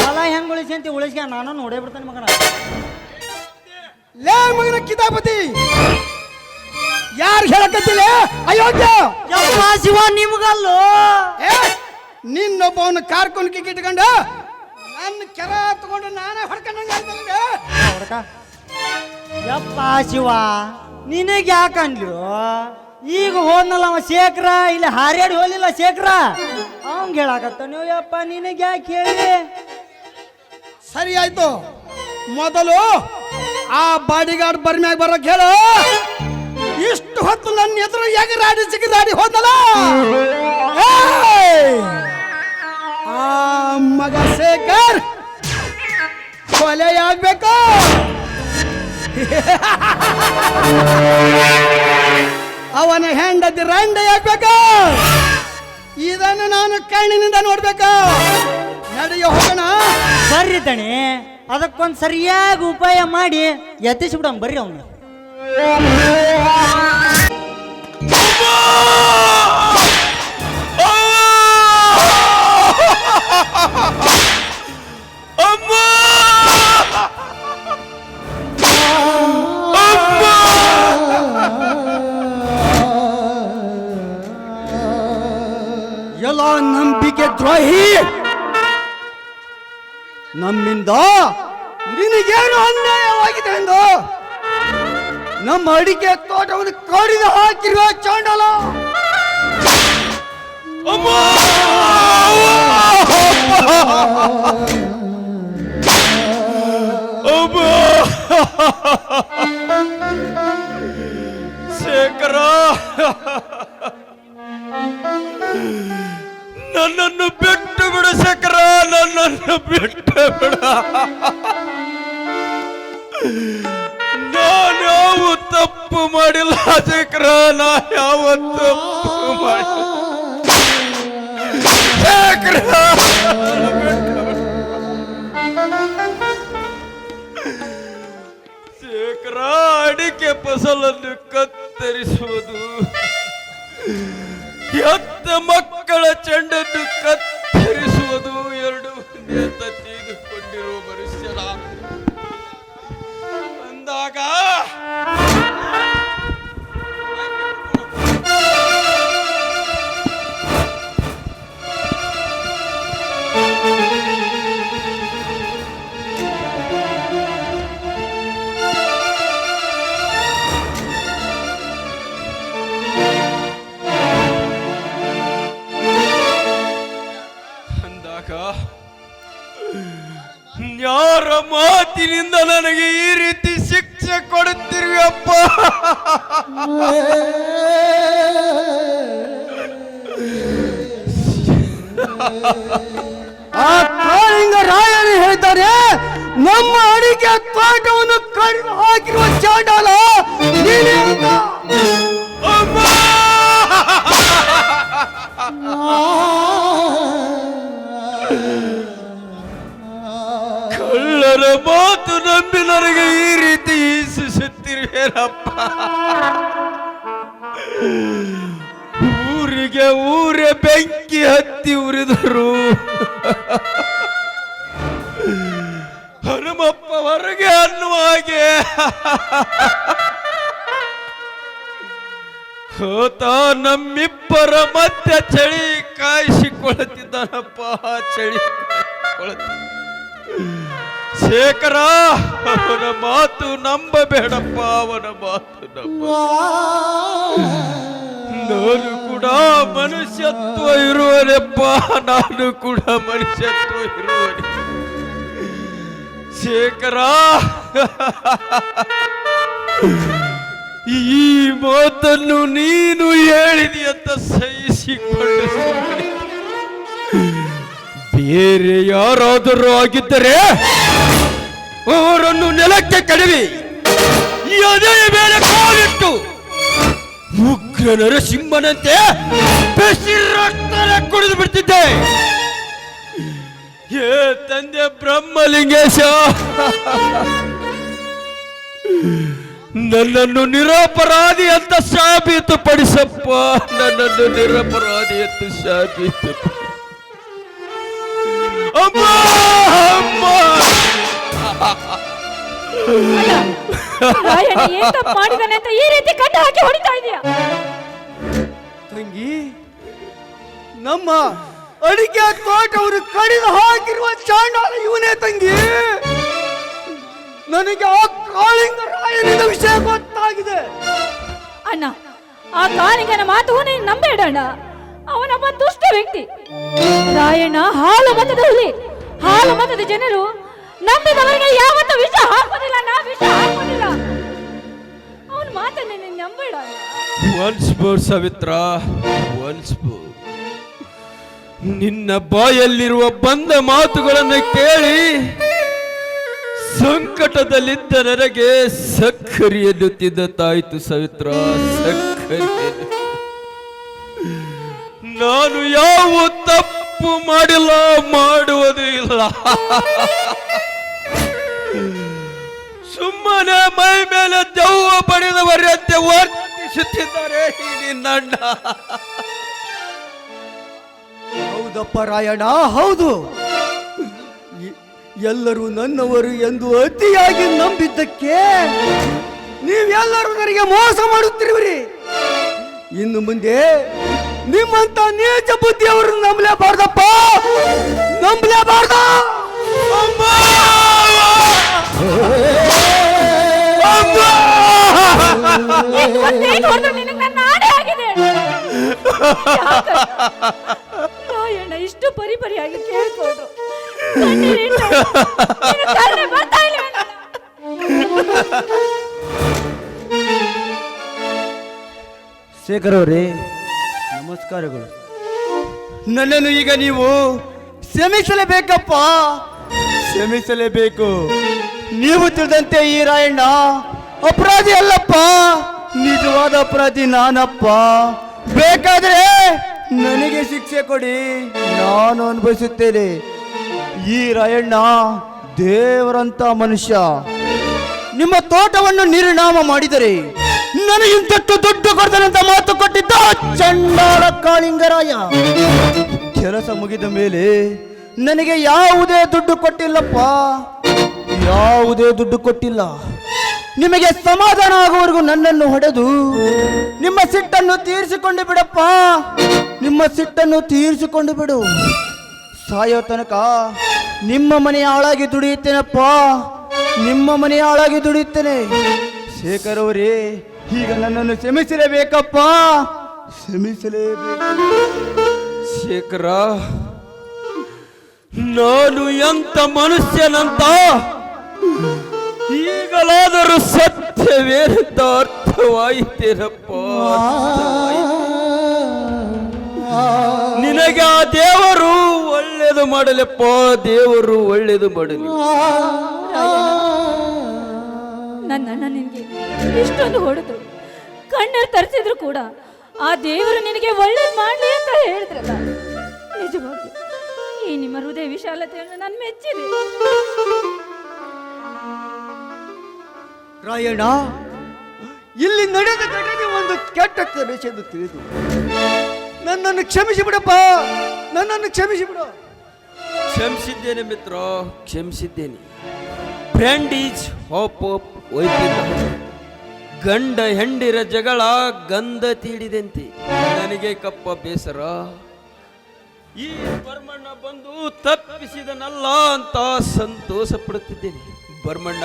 ಹೊಲ ಹೆಂಗ್ ಉಳಿಸಿ ಉಳಿಸ್ಕ ನಾನು ನೋಡೇ ಬಿಡ್ತಾನೆ ಮಗನ. ಲೇ ಮಗನ ಕಿತಾಪತಿ, ಯಾರು ಹೇಳಕತ್ತಿಲ್ಲ ಅಯೋಗ್ಯ? ಯಪ್ಪ ಶಿವ ನಿಮ್ಗಲ್ಲೋ. ನಿನ್ನೊಬ್ಬವನ್ನ ಕಾರ್ಕೊಂಡು ಕಿಕ್ಕಿಟ್ಕೊಂಡು ನನ್ನ ಕೆರ ತಗೊಂಡು ನಾನೇ ಹೊಡ್ಕೊಂಡಂಗೆ ಹೊಡ್ಕ. ಯಪ್ಪ ಶಿವ ನಿನಗೆ ಯಾಕಂದ್ಲು? ಈಗ ಹೋದ್ನಲ್ಲ ಅವ ಶೇಖರ, ಇಲ್ಲಿ ಹಾರ್ಯಾಡಿ ಹೋಲಿಲ್ಲ ಶೇಖರ, ಅವಂಗ ಹೇಳಾಕತ್ತ ನೀವು. ಯಪ್ಪ ನಿನಗೆ ಯಾಕೆ ಹೇಳಿ? ಸರಿ ಆಯ್ತು, ಮೊದಲು ಆ ಬಾಡಿಗಾರ್ಡ್ ಬರ್ಮ್ಯಾಗ ಬರೋಕ್ ಹೇಳು. ಇಷ್ಟು ಹೊತ್ತು ನನ್ನ ಎದುರು ಎಗರಾಡಿ ಚಿಗರಾಡಿ ಹೋದಲ್ಲ ಆ ಮಗ ಶೇಖರ್ ಕೊಲೆಯಾಗ್ಬೇಕು. ಅವನ ಹೆಂಡತಿ ರಂಡೆಯಾಗ್ಬೇಕು. ಇದನ್ನು ನಾನು ಕಣ್ಣಿನಿಂದ ನೋಡ್ಬೇಕು. ನಡೆಯ ಹೋಗೋಣ. ಬರ್ರಿ ತಣಿ, ಅದಕ್ಕೊಂದು ಸರಿಯಾಗಿ ಉಪಾಯ ಮಾಡಿ ಎತ್ತಿಸ್ಬಿಡಮ್ ಬರ್ರಿ ಅವನು. ಎಲ್ಲ ನಂಬಿಕೆ ದ್ರೋಹಿ, ನಮ್ಮಿಂದ ನಿನಗೇನು ಅನ್ಯಾಯವಾಗಿದೆ ಎಂದು ನಮ್ಮ ಅಡಿಕೆ ತೋಟವನ್ನು ಕಡಿದು ಹಾಕಿರುವ ಚಾಂಡಲ. ಶೇಖರ, ನನ್ನನ್ನು ಬಿಟ್ಟು ಬಿಡು ಶೇಖರ, ನನ್ನನ್ನು ಬಿಟ್ಟು ಬಿಡ. ನಾನು ಯಾವ ತಪ್ಪು ಮಾಡಿಲ್ಲ ಶೇಖರ, ನಾ ಯಾವ ತಪ್ಪು ಮಾಡಿಲ್ಲ ಶೇಖರ. ಶೇಖರ, ಅಡಿಕೆ ಫಸಲನ್ನು ಕತ್ತರಿಸುವುದು, ಎತ್ತ ಮಕ್ಕಳ ಚೆಂಡನ್ನು ಕತ್ತರಿಸುವುದು ಎರಡು ನೇತ ತೆಗೆದುಕೊಂಡಿರುವ ಮನುಷ್ಯನ ಅಂದಾಗ ಯಾರ ಮಾತಿನಿಂದ ನನಗೆ ಈ ರೀತಿ ಶಿಕ್ಷೆ ಕೊಡುತ್ತೀರಿ ಅಪ್ಪ? ಆ ಕಾಳಿಂಗ ರಾಯರು ಹೇಳ್ತಾರೆ, ನಮ್ಮ ಅಡಿಕೆ ತೋಟವನ್ನು ಕಡಿದು ಹಾಕಿರುವ ಚಾಂಡಲ ನೀನೇ ಅಂತ. ಕಳ್ಳರ ಮಾತು ನಂಬಿ ನನಗೆ ಈ ರೀತಿ ಹಿಂಸಿಸುತ್ತಿರುವೇನಪ್ಪ? ಊರಿಗೆ ಊರೇ ಬೆಂಕಿ ಹತ್ತಿ ಉರಿದರು, ಹನುಮಪ್ಪ ಹೊರಗೆ ಅನ್ನುವ ಹಾಗೆ ಹೋತ ನಮ್ಮಿಬ್ಬರ ಮಧ್ಯೆ ಚಳಿ ಕಾಯಿಸಿಕೊಳ್ಳುತ್ತಿದ್ದಾನಪ್ಪ, ಚಳಿ ಕಾಯಿಸಿಕೊಳ್ಳುತ್ತಿದ್ದ. ಶೇಖರ, ಅವನ ಮಾತು ನಂಬಬೇಡಪ್ಪ, ಅವನ ಮಾತು ನಂಬ. ನಾನು ಕೂಡ ಮನುಷ್ಯತ್ವ ಇರುವನೆಪ್ಪ, ನಾನು ಕೂಡ ಮನುಷ್ಯತ್ವ ಇರುವನೆ. ಶೇಖರ, ಈ ಮಾತನ್ನು ನೀನು ಹೇಳಿದೆಯಂತ ಸಹಿಸಿಕೊಂಡು ಬೇರೆ ಯಾರಾದರೂ ಆಗಿದ್ದರೆ ಅವರನ್ನು ನೆಲಕ್ಕೆ ಕಡಿವಿ. ಎದೆಯ ಮೇಲೆ ಕಾಲಿಟ್ಟು ಉಗ್ರ ನರಸಿಂಹನಂತೆ ಬೆಸಿ ರಕ್ತನ ಕುಡಿದು ಬಿಡ್ತಿದ್ದೆ. ಏ ತಂದೆ ಬ್ರಹ್ಮಲಿಂಗೇಶ, ನನ್ನನ್ನು ನಿರಪರಾಧಿ ಅಂತ ಸಾಬೀತುಪಡಿಸಪ್ಪ. ನನ್ನನ್ನು ನಿರಪರಾಧಿ ಅಂತ ಸಾಬೀತು. ಅಮ್ಮ ಅಮ್ಮ, ರಾಯಣ್ಣ ಏನ್ ತಪ್ಪು ಮಾಡಿದಾನೆ ಅಂತ ಈ ರೀತಿ ಕಣ್ಣು ಹಾಕಿ ಹೊಡಿತಾ ಇದೀಯ? ತಂಗಿ, ನಮ್ಮ ಅಡಿಕೆ ತೋಟವರು ಕಡಿದು ಹಾಕಿರುವ ಚಾಂಡಾಲ ಇವನೇ ತಂಗಿ. ನನಗೆ ಆ ಕಾಳಿಂಗರಾಯನಿಂದ ವಿಷಯ ಗೊತ್ತಾಗಿದೆ. ಅಣ್ಣ, ಆ ಕಾಳಿಂಗನ ಮಾತು ನೀನು ನಂಬೇಡಣ್ಣ. ಅವನೊಬ್ಬ ದುಷ್ಟ ವ್ಯಕ್ತಿ. ರಾಯಣ್ಣ ಹಾಲು ಮತದ ಹುಲಿ. ಹಾಲು ಮತದ ಜನರು ನಂಬಿದವರಿಗೆ ಯಾವತ್ತೂ ವಿಷ ಹಾಕೋದಿಲ್ಲ. ನಾ ವಿಷ ಹಾಕೋದಿಲ್ಲ. ಅವನ ಮಾತನ್ನ ನೀನು ನಂಬೇಡ. Once more Savitra, once more. ನಿನ್ನ ಬಾಯಲ್ಲಿರುವ ಬಂದ ಮಾತುಗಳನ್ನು ಕೇಳಿ ಸಂಕಟದಲ್ಲಿದ್ದ ನನಗೆ ಸಕ್ಕರೆಯನ್ನು ತಿನ್ನತಾಯಿತು ಸಾವಿತ್ರ, ಸಕ್ಕರೆಯನ್ನು. ನಾನು ಯಾವ ತಪ್ಪು ಮಾಡಿಲ್ಲ, ಮಾಡುವುದೂ ಇಲ್ಲ. ಸುಮ್ಮನೆ ಮೈ ಮೇಲೆ ದೆವ್ವ ಪಡೆದವರಂತೆ ವರ್ತಿಸುತ್ತಿದ್ದಾರೆ ಈ ನಿನ್ನಣ್ಣ. ಹೌದಪ್ಪ ರಾಯಣ್ಣ, ಹೌದು. ಎಲ್ಲರೂ ನನ್ನವರು ಎಂದು ಅತಿಯಾಗಿ ನಂಬಿದ್ದಕ್ಕೆ ನೀವೆಲ್ಲರೂ ನನಗೆ ಮೋಸ ಮಾಡುತ್ತಿರುವಿರಿ. ಇನ್ನು ಮುಂದೆ ನಿಮ್ಮಂತ ನೀಚ ಬುದ್ಧಿಯವರು ನಂಬಲೇಬಾರ್ದಪ್ಪ, ನಂಬಲೇಬಾರ್ದು. ರಾಯಣ್ಣ ಇಷ್ಟು ಪರಿಪರಿಯಾಗಿ ಕೇಳ್ಕೊಂಡ್ರು. ಶೇಖರ್ ಅವರೇ, ನಮಸ್ಕಾರಗಳು. ನನ್ನನ್ನು ಈಗ ನೀವು ಕ್ಷಮಿಸಲೇಬೇಕಪ್ಪ, ಕ್ಷಮಿಸಲೇಬೇಕು. ನೀವು ತಿಳಿದಂತೆ ಈ ರಾಯಣ್ಣ ಅಪರಾಧಿ ಅಲ್ಲಪ್ಪ, ನಿಜವಾದ ಅಪರಾಧಿ ನಾನಪ್ಪ. ಬೇಕಾದ್ರೆ ನನಗೆ ಶಿಕ್ಷೆ ಕೊಡಿ, ನಾನು ಅನುಭವಿಸುತ್ತೇನೆ. ಈ ರಾಯಣ್ಣ ದೇವರಂತ ಮನುಷ್ಯ. ನಿಮ್ಮ ತೋಟವನ್ನು ನಿರ್ನಾಮ ಮಾಡಿದರೆ ನನಗಿಂತಷ್ಟು ದುಡ್ಡು ಕೊಡ್ತಾನಂತ ಮಾತು ಕೊಟ್ಟಿದ್ದ ಚಂಡಾಳ ಕಾಳಿಂಗರಾಯ. ಕೆಲಸ ಮುಗಿದ ಮೇಲೆ ನನಗೆ ಯಾವುದೇ ದುಡ್ಡು ಕೊಟ್ಟಿಲ್ಲಪ್ಪ, ಯಾವುದೇ ದುಡ್ಡು ಕೊಟ್ಟಿಲ್ಲ. ನಿಮಗೆ ಸಮಾಧಾನ ಆಗುವವರೆಗೂ ನನ್ನನ್ನು ಹೊಡೆದು ನಿಮ್ಮ ಸಿಟ್ಟನ್ನು ತೀರಿಸಿಕೊಂಡು ಬಿಡಪ್ಪ, ನಿಮ್ಮ ಸಿಟ್ಟನ್ನು ತೀರಿಸಿಕೊಂಡು ಬಿಡು. ಸಾಯೋ ತನಕ ನಿಮ್ಮ ಮನೆಯ ಹಾಳಾಗಿ ದುಡಿಯುತ್ತೇನಪ್ಪ, ನಿಮ್ಮ ಮನೆಯ ಹಾಳಾಗಿ ದುಡಿಯುತ್ತೇನೆ. ಶೇಖರ್ ಅವರೇ, ಈಗ ನನ್ನನ್ನು ಕ್ಷಮಿಸಲೇಬೇಕಪ್ಪ, ಕ್ಷಮಿಸಲೇಬೇಕು. ಶೇಖರ, ನಾನು ಎಂತ ಮನುಷ್ಯನಂತ ಈಗಲಾದರೂ ಸತ್ಯವೇನಂತ ಅರ್ಥವಾಯಿತೇನಪ್ಪ. ನಿನಗೆ ಆ ದೇವರು ಒಳ್ಳೇದು ಮಾಡಲಪ್ಪ, ದೇವರು ಒಳ್ಳೇದು ಮಾಡಲಿ. ನನ್ನ ಅಣ್ಣ ನಿನಗೆ ಇಷ್ಟೊಂದು ಹೊಡೆದು ಕಣ್ಣಲ್ಲಿ ತರಿಸಿದ್ರು ಕೂಡ ಆ ದೇವರು ನಿನಗೆ ಒಳ್ಳೇದು ಮಾಡಲಿ ಅಂತ ಹೇಳಿದ್ರಲ್ಲ. ನಿಜವಾಗಿ ಈ ನಿಮ್ಮ ಹೃದಯ ವಿಶಾಲತೆಯನ್ನು ನಾನು ಮೆಚ್ಚಿದೆ. ರಾಯಣ್ಣ, ಇಲ್ಲಿ ನಡೆದ ಘಟನೆ ಒಂದು ಕೆಟ್ಟ ಕನಸೆಂದು ತಿಳಿದು ನನ್ನನ್ನು ಕ್ಷಮಿಸಿ ಬಿಡಪ್ಪ, ನನ್ನನ್ನು ಕ್ಷಮಿಸಿ ಬಿಡು. ಕ್ಷಮಿಸಿದ್ದೇನೆ ಮಿತ್ರ, ಕ್ಷಮಿಸಿದ್ದೇನೆ. ಫ್ರೆಂಡ್ ಈಸ್ ಹೋಪ್ ಆಫ್ ವೈದ್ಯ. ಗಂಡ ಹೆಂಡಿರ ಜಗಳ ಗಂಧ ತೀಡಿದಂತೆ. ನನಗೆ ಕಪ್ಪ ಬೇಸರ, ಈ ಬರ್ಮಣ್ಣ ಬಂದು ತಪ್ಪಿಸಿದನಲ್ಲ ಅಂತ ಸಂತೋಷ ಪಡುತ್ತಿದ್ದೇನೆ. ಬರ್ಮಣ್ಣ,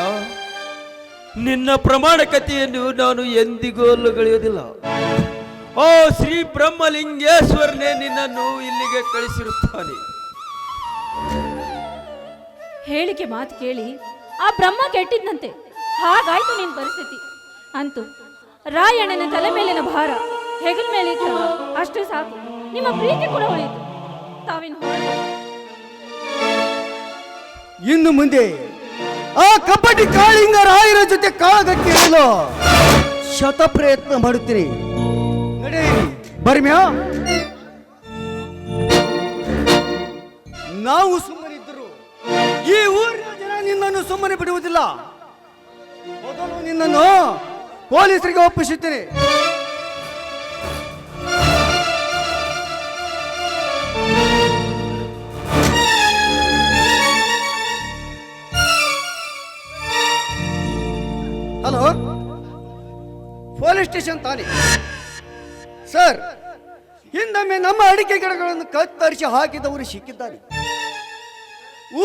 ನಿನ್ನ ಪ್ರಮಾಣಕತೆಯನ್ನು ನಾನು ಎಂದಿಗೂ ಅಲ್ಲಗಳೆಯುವುದಿಲ್ಲ. ಓ ಶ್ರೀ ಬ್ರಹ್ಮಲಿಂಗೇಶ್ವರನೇ ನಿನ್ನನ್ನು ಇಲ್ಲಿಗೆ ಕಳಿಸಿರುತ್ತಾನೆ. ಹೇಳಿಕೆ ಮಾತು ಕೇಳಿ ಆ ಬ್ರಹ್ಮ ಕೆಟ್ಟಿದ್ದಂತೆ. ಹಾಗಾಯ್ತು ನಿನ್ನ ಪರಿಸ್ಥಿತಿ. ಅಂತೂ ರಾಯಣ್ಣನ ತಲೆ ಮೇಲಿನ ಭಾರ ಹೆಗಲ ಮೇಲೆ ಇತ್ತಲ್ಲ, ಅಷ್ಟೇ ಸಾಕು. ನಿಮ್ಮ ಪ್ರೀತಿ ಕೂಡ ಉಳಿಯಿತು. ತಾವೇನು ಇನ್ನು ಮುಂದೆ ಆ ಕಪಟಿ ಕಾಳಿಂಗ ರಾಯರ ಜೊತೆ ಕಾಳಗಟ್ಟಿರಲು ಶತ ಪ್ರಯತ್ನ ಮಾಡುತ್ತೀನಿ. ನಡೆಯಿರಿ ಬರ್ಮ್ಯಾ. ನಾವು ಸುಮ್ಮನಿದ್ದರು ಈ ಊರಿನ ಜನ ನಿನ್ನನ್ನು ಸುಮ್ಮನೆ ಬಿಡುವುದಿಲ್ಲ. ಮೊದಲು ನಿನ್ನನ್ನು ಪೊಲೀಸರಿಗೆ ಒಪ್ಪಿಸುತ್ತೇನೆ. ಹಲೋ, ಪೊಲೀಸ್ ಸ್ಟೇಷನ್ ತಾನೆ ಸರ್? ಹಿಂದೊಮ್ಮೆ ನಮ್ಮ ಅಡಿಕೆ ಗಿಡಗಳನ್ನು ಕತ್ತರಿಸಿ ಹಾಕಿದವರು ಸಿಕ್ಕಿದ್ದಾರೆ.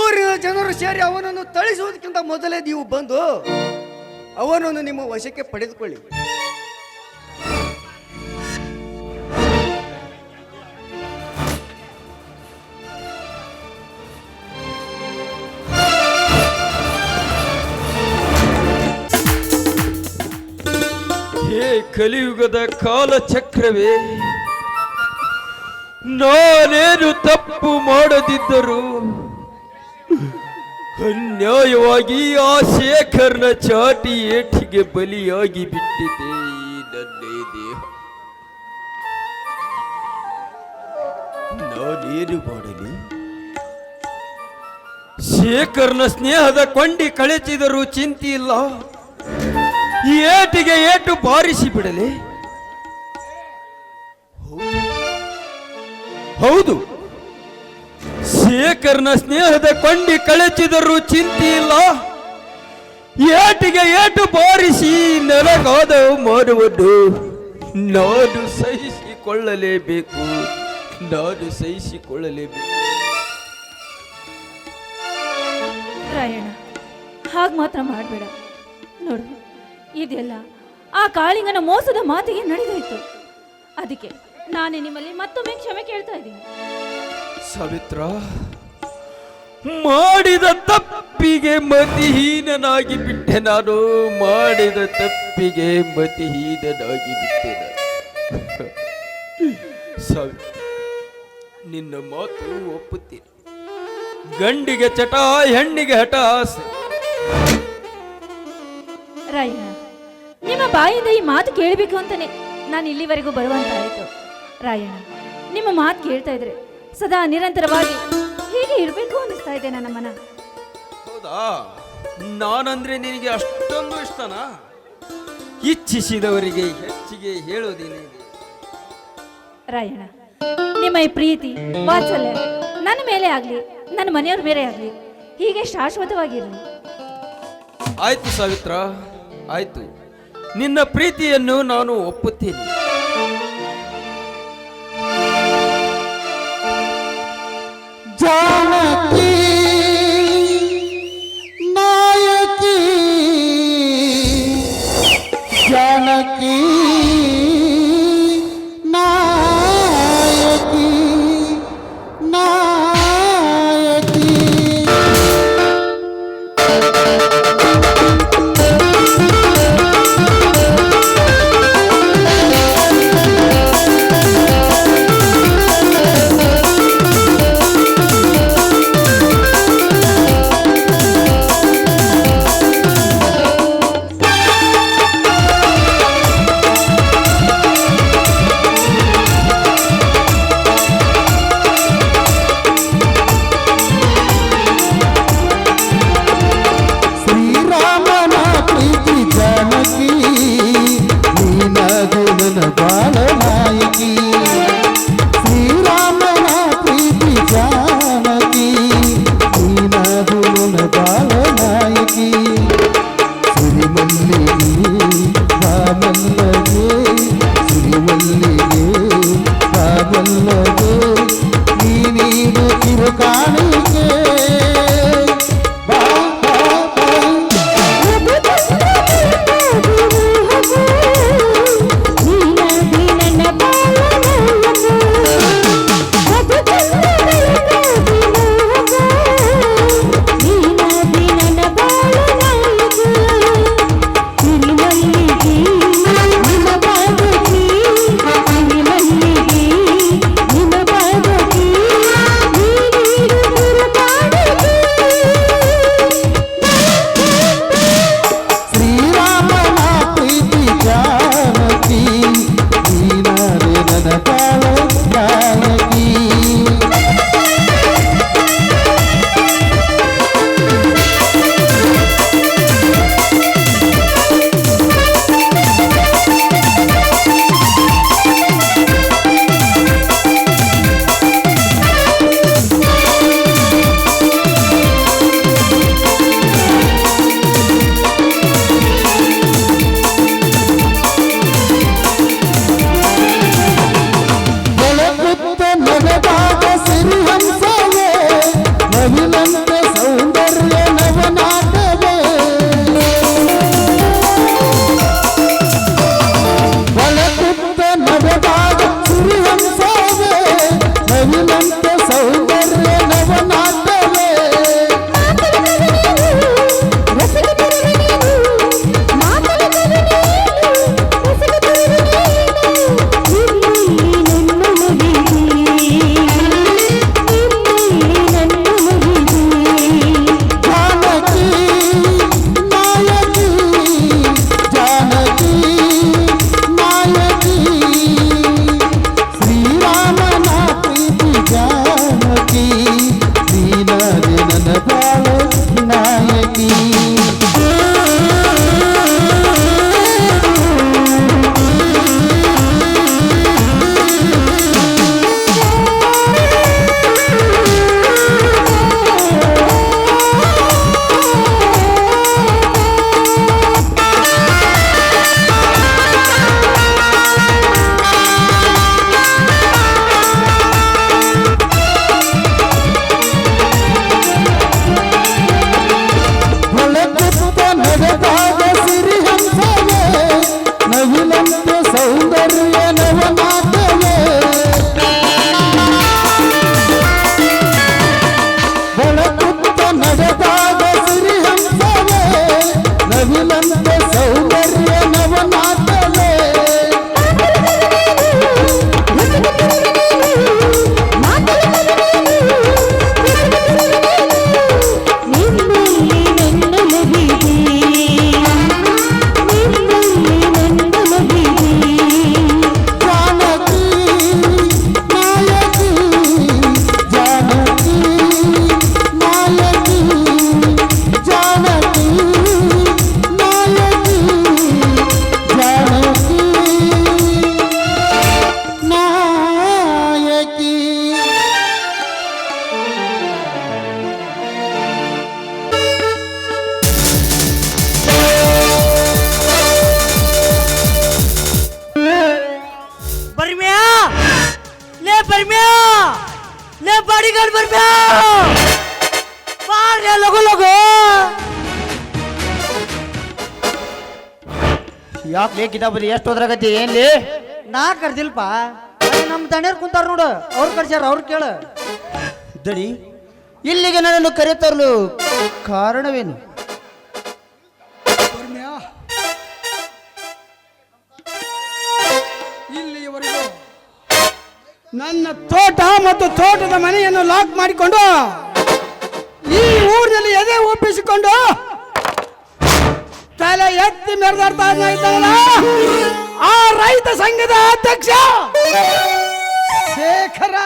ಊರಿನ ಜನರು ಸೇರಿ ಅವನನ್ನು ಥಳಿಸುವುದಕ್ಕಿಂತ ಮೊದಲೇ ನೀವು ಬಂದು ಅವನನ್ನು ನಿಮ್ಮ ವಶಕ್ಕೆ ಪಡೆದುಕೊಳ್ಳಿ. ಹೇ ಕಲಿಯುಗದ ಕಾಲಚಕ್ರವೇ, ನಾನೇನು ತಪ್ಪು ಮಾಡದಿದ್ದರೂ ಅನ್ಯಾಯವಾಗಿ ಆ ಶೇಖರ್ನ ಚಾಟಿ ಏಟಿಗೆ ಬಲಿಯಾಗಿ ಬಿಟ್ಟಿದೆ ಈ ನನ್ನೇ ದೇಹ. ನಾನೇನು ಮಾಡಲಿ? ಶೇಖರ್ನ ಸ್ನೇಹದ ಕೊಂಡಿ ಕಳೆಚಿದರೂ ಚಿಂತೆ ಇಲ್ಲ, ಏಟಿಗೆ ಏಟು ಬಾರಿಸಿ ಬಿಡಲಿ. ಹೌದು, ಶೇಖರ್ನ ಸ್ನೇಹದ ಕೊಂಡಿ ಕಳೆಚಿದರೂ ಚಿಂತೆ ಇಲ್ಲ, ಏಟಿಗೆ ಏಟು ಬಾರಿಸಿ ನನಗಾದ ಮಾಡುವುದು ನಾನು ಸಹಿಸಿಕೊಳ್ಳಲೇಬೇಕು. ರಾಯಣ್ಣ, ಹಾಗೆ ಮಾತ್ರ ಮಾಡಬೇಡ. ನೋಡು, ಇದೆಲ್ಲ ಆ ಕಾಳಿಂಗನ ಮೋಸದ ಮಾತಿಗೆ ನಡೆದೋಯ್ತು. ಅದಕ್ಕೆ ನಾನೇ ನಿಮ್ಮಲ್ಲಿ ಮತ್ತೊಮ್ಮೆ ಕ್ಷಮೆ ಕೇಳ್ತಾ ಇದ್ದೀನಿ. ಸಾವಿತ್ರ, ಮಾಡಿದ ತಪ್ಪಿಗೆ ಮತಿಹೀನನಾಗಿ ಬಿಟ್ಟೆ ನಾನು. ಮಾಡಿದ ತಪ್ಪಿಗೆ ಮತಿಹೀನನಾಗಿ ಬಿಟ್ಟೆ ನಾನು. ಸಾವಿತ್ರ, ನಿನ್ನ ಮಾತು ಒಪ್ಪುತ್ತೀನಿ. ಗಂಡಿಗೆ ಚಟ, ಹೆಣ್ಣಿಗೆ ಹಠ. ರಾಯಣ್ಣ, ನಿಮ್ಮ ಬಾಯಿಂದ ಈ ಮಾತು ಕೇಳಬೇಕು ಅಂತಾನೆ ನಾನು ಇಲ್ಲಿವರೆಗೂ ಬರುವಂತಾಯಿತು. ರಾಯಣ್ಣ, ನಿಮ್ಮ ಮಾತು ಕೇಳ್ತಾ ಇದ್ರೆ ಸದಾ ನಿರಂತರವಾಗಿ ಹೀಗೆ ಇರಬೇಕು ಅನ್ನಿಸ್ತಾ ಇದೆ ನನ್ನ ಮನ. ಹೌದಾ? ನಾನಂದ್ರೆ ನಿನಗೆ ಅಷ್ಟೊಂದು ಇಷ್ಟನಾ? ಇಚ್ಛಿಸಿದವರಿಗೆ ಹೆಚ್ಚಿಗೆ ಹೇಳೋದೇನಿದೆ? ರಾಯಣ್ಣ, ನಿಮ್ಮ ಈ ಪ್ರೀತಿ ವಾತ್ಸಲ್ಯ ನನ್ನ ಮೇಲೆ ಆಗಲಿ, ನನ್ನ ಮನೆಯವ್ರ ಮೇಲೆ ಆಗಲಿ, ಹೀಗೆ ಶಾಶ್ವತವಾಗಿರಲಿ. ಆಯ್ತು ಸಾವಿತ್ರ, ಆಯ್ತು. ನಿನ್ನ ಪ್ರೀತಿಯನ್ನು ನಾನು ಒಪ್ಪುತ್ತೇನೆ. ಜಾನಕಿ ನಾಯಕಿ, ಜಾನಕಿ ನಾಯಕಿ, ನಾಯಕಿ. ನೀನದೇ ನವಿಲಂತೆ ಸೌಂದರ್ಯ ನವನಾಟವೇ ಬೆಳಕುತ್ತ ನಡೆದಾಗ ಸಿರಿಹಂಸವೇ ನವಿಲಂತೆ ಸೌಂದರ್ಯ ನವನಾಟವೇ ಬರ್ಮ್ಯಾ ಲೇ ಬರ್ಮ್ಯಾ ಲೇ ಬಾಡಿಗಾರ್ಡ್ ಬರ್ಮ್ಯಾ ಬಾರ್ಲೆ ಲಗು ಲಗು ಯಾಕೆ ಲೇಕಿದಾಬದಿ ಎಷ್ಟು ಹೋದ್ರಾಗತಿ ಏನ್ಲಿ ನಾ ಕರ್ದಿಲ್ಪ ನಮ್ಮ ದಣ್ಯರ್ ಕುಂತಾರ ನೋಡು ಅವ್ರು ಕರ್ಸ್ಯಾರ ಅವ್ರು ಕೇಳು ದಡಿ ಇಲ್ಲಿಗೆ ನನ್ನನ್ನು ಕರೆತರಲು ಕಾರಣವೇನು ಇಲ್ಲಿಯವರೆಗೂ ನನ್ನ ತೋಟ ಮತ್ತು ತೋಟದ ಮನೆಯನ್ನು ಲಾಕ್ ಮಾಡಿಕೊಂಡು ಈ ಊರಿನಲ್ಲಿ ಎದೆ ಒಪ್ಪಿಸಿಕೊಂಡು ತಲೆ ಎತ್ತಿ ಮೆರೆದಾಡ್ತಾ ಇದ್ದಾನಲ್ಲ ಆ ರೈತ ಸಂಘದ ಅಧ್ಯಕ್ಷ ಶೇಖರ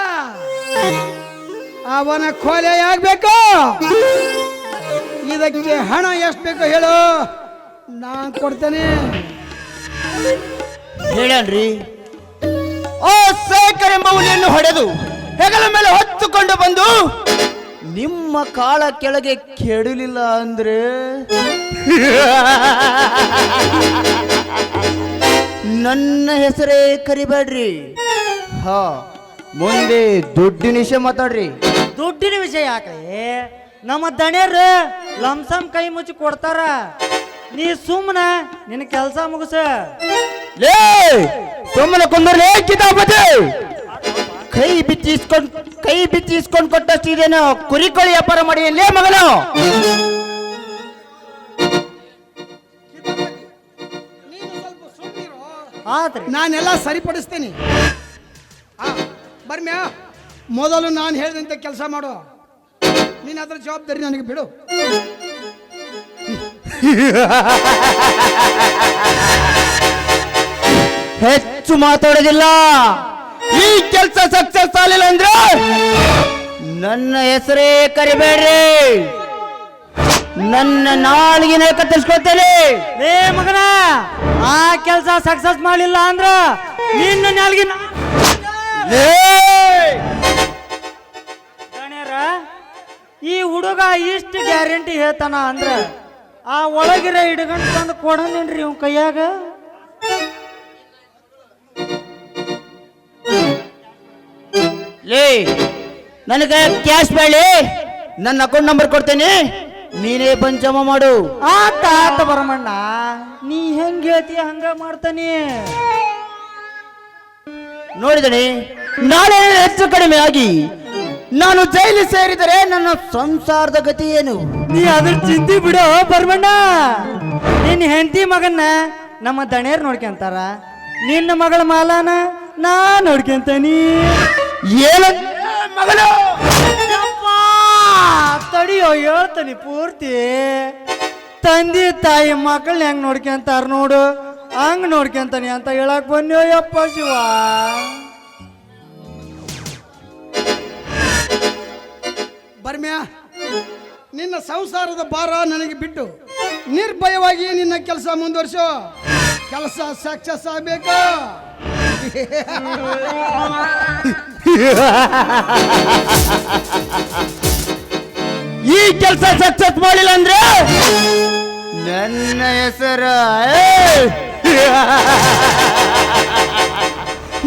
ಅವನ ಕೊಲೆಯಾಗಬೇಕು. ಇದಕ್ಕೆ ಹಣ ಎಷ್ಟು ಬೇಕು ಹೇಳು, ನಾನು ಕೊಡ್ತೇನೆ. ಹೇಳನ್ರಿ ಓ ಶೇಖರ್ ಎಂಬವನನ್ನು ಹೊಡೆದು ಹೆಗಲ ಮೇಲೆ ಹೊತ್ತುಕೊಂಡು ಬಂದು ನಿಮ್ಮ ಕಾಲ ಕೆಳಗೆ ಕೆಡಲಿಲ್ಲ ಅಂದ್ರೆ ನನ್ನ ಹೆಸರೇ ಕರಿಬೇಡ್ರಿ. ಹಾ ಮುಂದೆ ದುಡ್ಡಿನ ವಿಷಯ ಮಾತಾಡ್ರಿ. ದುಡ್ಡಿನ ವಿಷಯ ಯಾಕ್ರಿ, ನಮ್ಮ ದಣ್ಯರು ಲಂಸಮ್ ಕೈ ಮುಚ್ಚಿ ಕೊಡ್ತಾರ. ನೀ ಸುಮ್ಮನ ನಿನ್ನ ಕೆಲಸ ಮುಗಿಸ. ಲೇ ಸುಮ್ಮನೆ ಕುಂದರ್ಲೇ ಕಿತಾಪತಿ. ಕೈ ಬಿಚ್ಚಿ ಇಸ್ಕೊಂಡು ಕೊಟ್ಟಷ್ಟು ಇದೇನು ಕುರಿ ಕೋಳಿ ವ್ಯಾಪಾರ ಮಾಡಿ ಲೇ ಮಗನು. ಆತ್ರಿ ನಾನೆಲ್ಲ ಸರಿಪಡಿಸ್ತೇನೆ. ಬರ್ಮ್ಯಾ, ಮೊದಲು ನಾನು ಹೇಳಿದಂತೆ ಕೆಲಸ ಮಾಡು. ನೀನು ಅದರ ಜವಾಬ್ದಾರಿ ನನಗೆ ಬಿಡು. ಹೆಚ್ಚು ಮಾತಾಡೋದಿಲ್ಲ. ಈ ಕೆಲಸ ಸಕ್ಸಸ್ ಆಗಲಿಲ್ಲ ಅಂದ್ರೆ ನನ್ನ ಹೆಸರೇ ಕರಿಬೇಡ್ರಿ. ನನ್ನ ನಾಳಿಗೆ ಕತ್ತರಿಸ್ಕೊಳ್ತೇನೆ. ಲೇ ಮಗನ, ಆ ಕೆಲಸ ಸಕ್ಸಸ್ ಮಾಡಲಿಲ್ಲ ಅಂದ್ರ ನಿನ್ನ ನಾಲ್ಗೆ ದಣ್ಯರ ಈ ಹುಡುಗ ಇಷ್ಟು ಗ್ಯಾರಂಟಿ ಹೇಳ್ತಾನ ಅಂದ್ರ ಆ ಒಳಗಿರ ಹಿಡ್ಕೊಂಡು ತಂದು ಕೊಡನೇನ್ರಿ ಇವ್ ಕೈಯಾಗ. ಲೇ ನನಗೆ ಕ್ಯಾಶ್ ಬೇಡಿ, ನನ್ನ ಅಕೌಂಟ್ ನಂಬರ್ ಕೊಡ್ತೇನೆ, ನೀನೇ ಬಂದ್ ಜಮಾ ಮಾಡು. ಆತ ಆತ ಬರಮಣ್ಣ, ನೀ ಹೆಂಗ್ ಹೇಳ್ತೀಯ ಹಂಗ ಮಾಡ್ತಾನೆ. ನೋಡಿದಣಿ, ನಾಳೆ ಹೆಚ್ಚು ಕಡಿಮೆ ಆಗಿ ನಾನು ಜೈಲು ಸೇರಿದರೆ ನನ್ನ ಸಂಸಾರದ ಗತಿ ಏನು? ನೀ ಅದ್ರ ಚಿಂತೆ ಬಿಡು ಬರ್ಮಣ್ಣ. ನಿನ್ನ ಹೆಂಡತಿ ಮಗನ್ನ ನಮ್ಮ ದಣ್ಯರ್ ನೋಡ್ಕೊಂತಾರ, ನಿನ್ನ ಮಗಳ ಮಾಲಾನ ನಾ ನೋಡ್ಕೊಂತಾನಿ. ಏನು ಮಗಳು? ತಡಿಯೋ ಹೇಳ್ತಾನಿ ಪೂರ್ತಿ. ತಂದೆ ತಾಯಿ ಮಕ್ಕಳನ್ನ ಹೆಂಗ್ ನೋಡ್ಕೊಂತಾರ ನೋಡು, ಹಂಗ್ ನೋಡ್ಕೊಂತಾನಿ ಅಂತ ಹೇಳಕ್ ಬಂದ್ಯೋ ಯಪ್ಪ ಶಿವ. ಬರ್ಮ್ಯಾ, ನಿನ್ನ ಸಂಸಾರದ ಭಾರ ನನಗೆ ಬಿಟ್ಟು ನಿರ್ಭಯವಾಗಿ ನಿನ್ನ ಕೆಲಸ ಮುಂದುವರಿಸು. ಕೆಲಸ ಸಕ್ಸಸ್ ಆಗಬೇಕು. ಈ ಕೆಲಸ ಸಕ್ಸಸ್ ಮಾಡಿಲ್ಲ ಅಂದ್ರೆ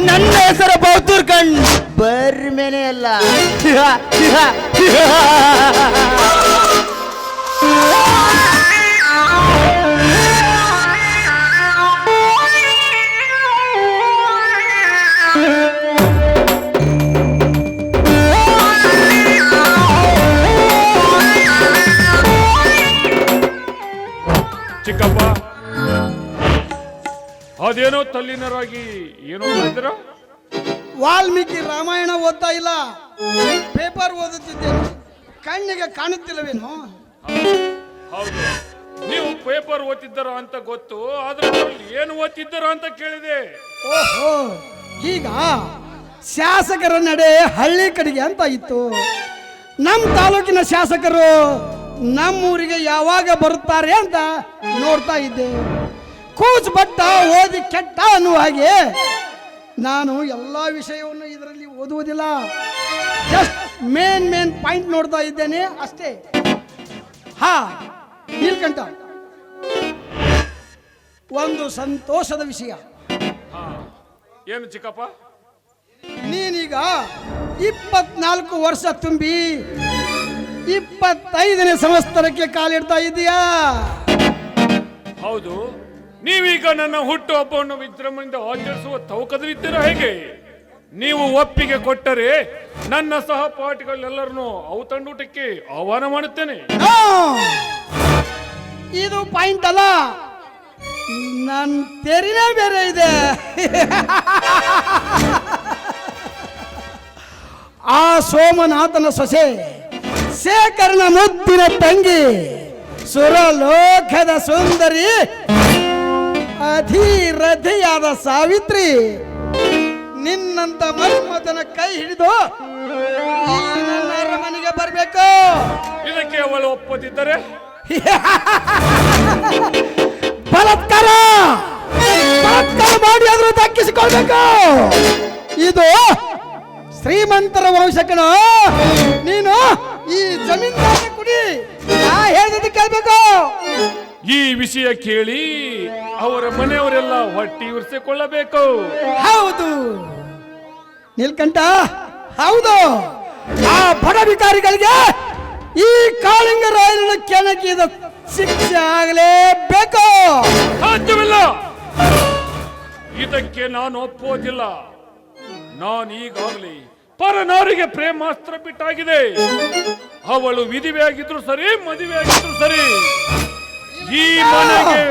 ನನ್ನ ಹೆಸರು ಬೌತೂರ್ ಕಣ್ ಬರ್ಮೇನೆ ಅಲ್ಲ. ಅದೇನೋ ತಲ್ಲಿನರಾಗಿ ಏನು ಓದ್ತಾ ಇದ್ದೀರಾ? ವಾಲ್ಮೀಕಿ ರಾಮಾಯಣ ಓದ್ತಾ ಇಲ್ಲ, ಪೇಪರ್ ಓದುತ್ತಿದ್ದೇನೆ. ಕಣ್ಣಿಗೆ ಕಾಣುತ್ತಿಲ್ಲವೇನು? ಹೌದು, ನೀವು ಪೇಪರ್ ಓದ್ತಿದ್ದಾರ ಅಂತ ಗೊತ್ತು, ಆದ್ರೆ ಅದ್ರಲ್ಲಿ ಏನು ಓದ್ತಿದ್ದಾರ ಅಂತ ಕೇಳಿದೆ. ಓಹೋ, ಈಗ ಶಾಸಕರ ನಡೆ ಹಳ್ಳಿ ಕಡೆಗೆ ಅಂತ ಇತ್ತು. ನಮ್ಮ ತಾಲೂಕಿನ ಶಾಸಕರು ನಮ್ಮೂರಿಗೆ ಯಾವಾಗ ಬರುತ್ತಾರೆ ಅಂತ ನೋಡ್ತಾ ಇದ್ದೆ. ಕೂಚ್ ಬಟ್ಟ ಓದಿ ಕೆಟ್ಟ ಅನ್ನುವ ಹಾಗೆ ನಾನು ಎಲ್ಲ ವಿಷಯವನ್ನು ಇದರಲ್ಲಿ ಓದುವುದಿಲ್ಲ. ಜಸ್ಟ್ ಮೇನ್ ಪಾಯಿಂಟ್ ನೋಡ್ತಾ ಇದ್ದೇನೆ ಅಷ್ಟೇ. ಹಾ ನೀಲ್ಕಂಠ, ಒಂದು ಸಂತೋಷದ ವಿಷಯ. ಏನು ಚಿಕ್ಕಪ್ಪ? ನೀನೀಗ 24 ವರ್ಷ ತುಂಬಿ 25ನೇ ಸಂವತ್ಸರಕ್ಕೆ ಕಾಲಿಡ್ತಾ ಇದೀಯಾ? ಹೌದು. ನೀವೀಗ ನನ್ನ ಹುಟ್ಟು ಹಬ್ಬವನ್ನು ವಿಜೃಂಭಣೆಯಿಂದ ಆಚರಿಸುವ ತವಕದಲ್ಲಿದ್ದೀರಾ ಹೇಗೆ? ನೀವು ಒಪ್ಪಿಗೆ ಕೊಟ್ಟರೆ ನನ್ನ ಸಹಪಾಠಿಗಳೆಲ್ಲರನ್ನು ಔತಂಡೂಟಕ್ಕೆ ಆಹ್ವಾನ ಮಾಡುತ್ತೇನೆ. ನೋ! ಇದು ಪಾಯಿಂಟ್ ಅಲ್ಲ, ನನ್ನ ತೆರಿನೇ ಬೇರೆ ಇದೆ. ಆ ಸೋಮನಾಥನ ಸೊಸೆ, ಶೇಖರನ ಮುದ್ದಿನ ತಂಗಿ, ಸುರಲೋಕದ ಸುಂದರಿ, ಅಧಿರಥಿಯಾದ ಸಾವಿತ್ರಿ ನಿನ್ನಂತ ಮನ್ಮಥನ ಕೈ ಹಿಡಿದು ಈ ನನ್ನ ಅರಮನೆಗೆ ಬರಬೇಕು. ಇದಕ್ಕೆ ಅವಳು ಒಪ್ಪದಿದ್ದರೆ ಬಲಾತ್ಕಾರ ಮಾಡಿ ಆದ್ರೂ ದಕ್ಕಿಸಿಕೊಳ್ಬೇಕು. ಇದು ಶ್ರೀಮಂತರ ವಂಶಕನು. ನೀನು ಈ ಜಮೀನ್ದಾರ ಕುಡಿ, ನಾ ಹೇಳಿದ ಕೇಳ್ಬೇಕು. ಈ ವಿಷಯ ಕೇಳಿ ಅವರ ಮನೆಯವರೆಲ್ಲ ಹೊಟ್ಟಿ ಉರಿಸಿಕೊಳ್ಳಬೇಕು. ಹೌದು ನೀಲ್ಕಂಠ, ಹೌದು. ಆ ಬಡ ವಿಕಾರಿಗಳಿಗೆ ಈ ಕಾಳಿಂಗರಾಯನ ಕೆಣಕಿದ ಶಿಕ್ಷೆ ಆಗಲೇಬೇಕು. ಸಾಧ್ಯವಿಲ್ಲ, ಇದಕ್ಕೆ ನಾನು ಒಪ್ಪೋದಿಲ್ಲ. ನಾನು ಈಗಾಗಲೇ ಪರನಾರಿಗೆ ಪ್ರೇಮಾಸ್ತ್ರ ಬಿಟ್ಟಾಗಿದೆ. ಅವಳು ವಿಧಿವೆ ಆಗಿದ್ರು ಸರಿ, ಮದುವೆ ಆಗಿದ್ರು ಸರಿ, ಈ ಮನೆಗೆ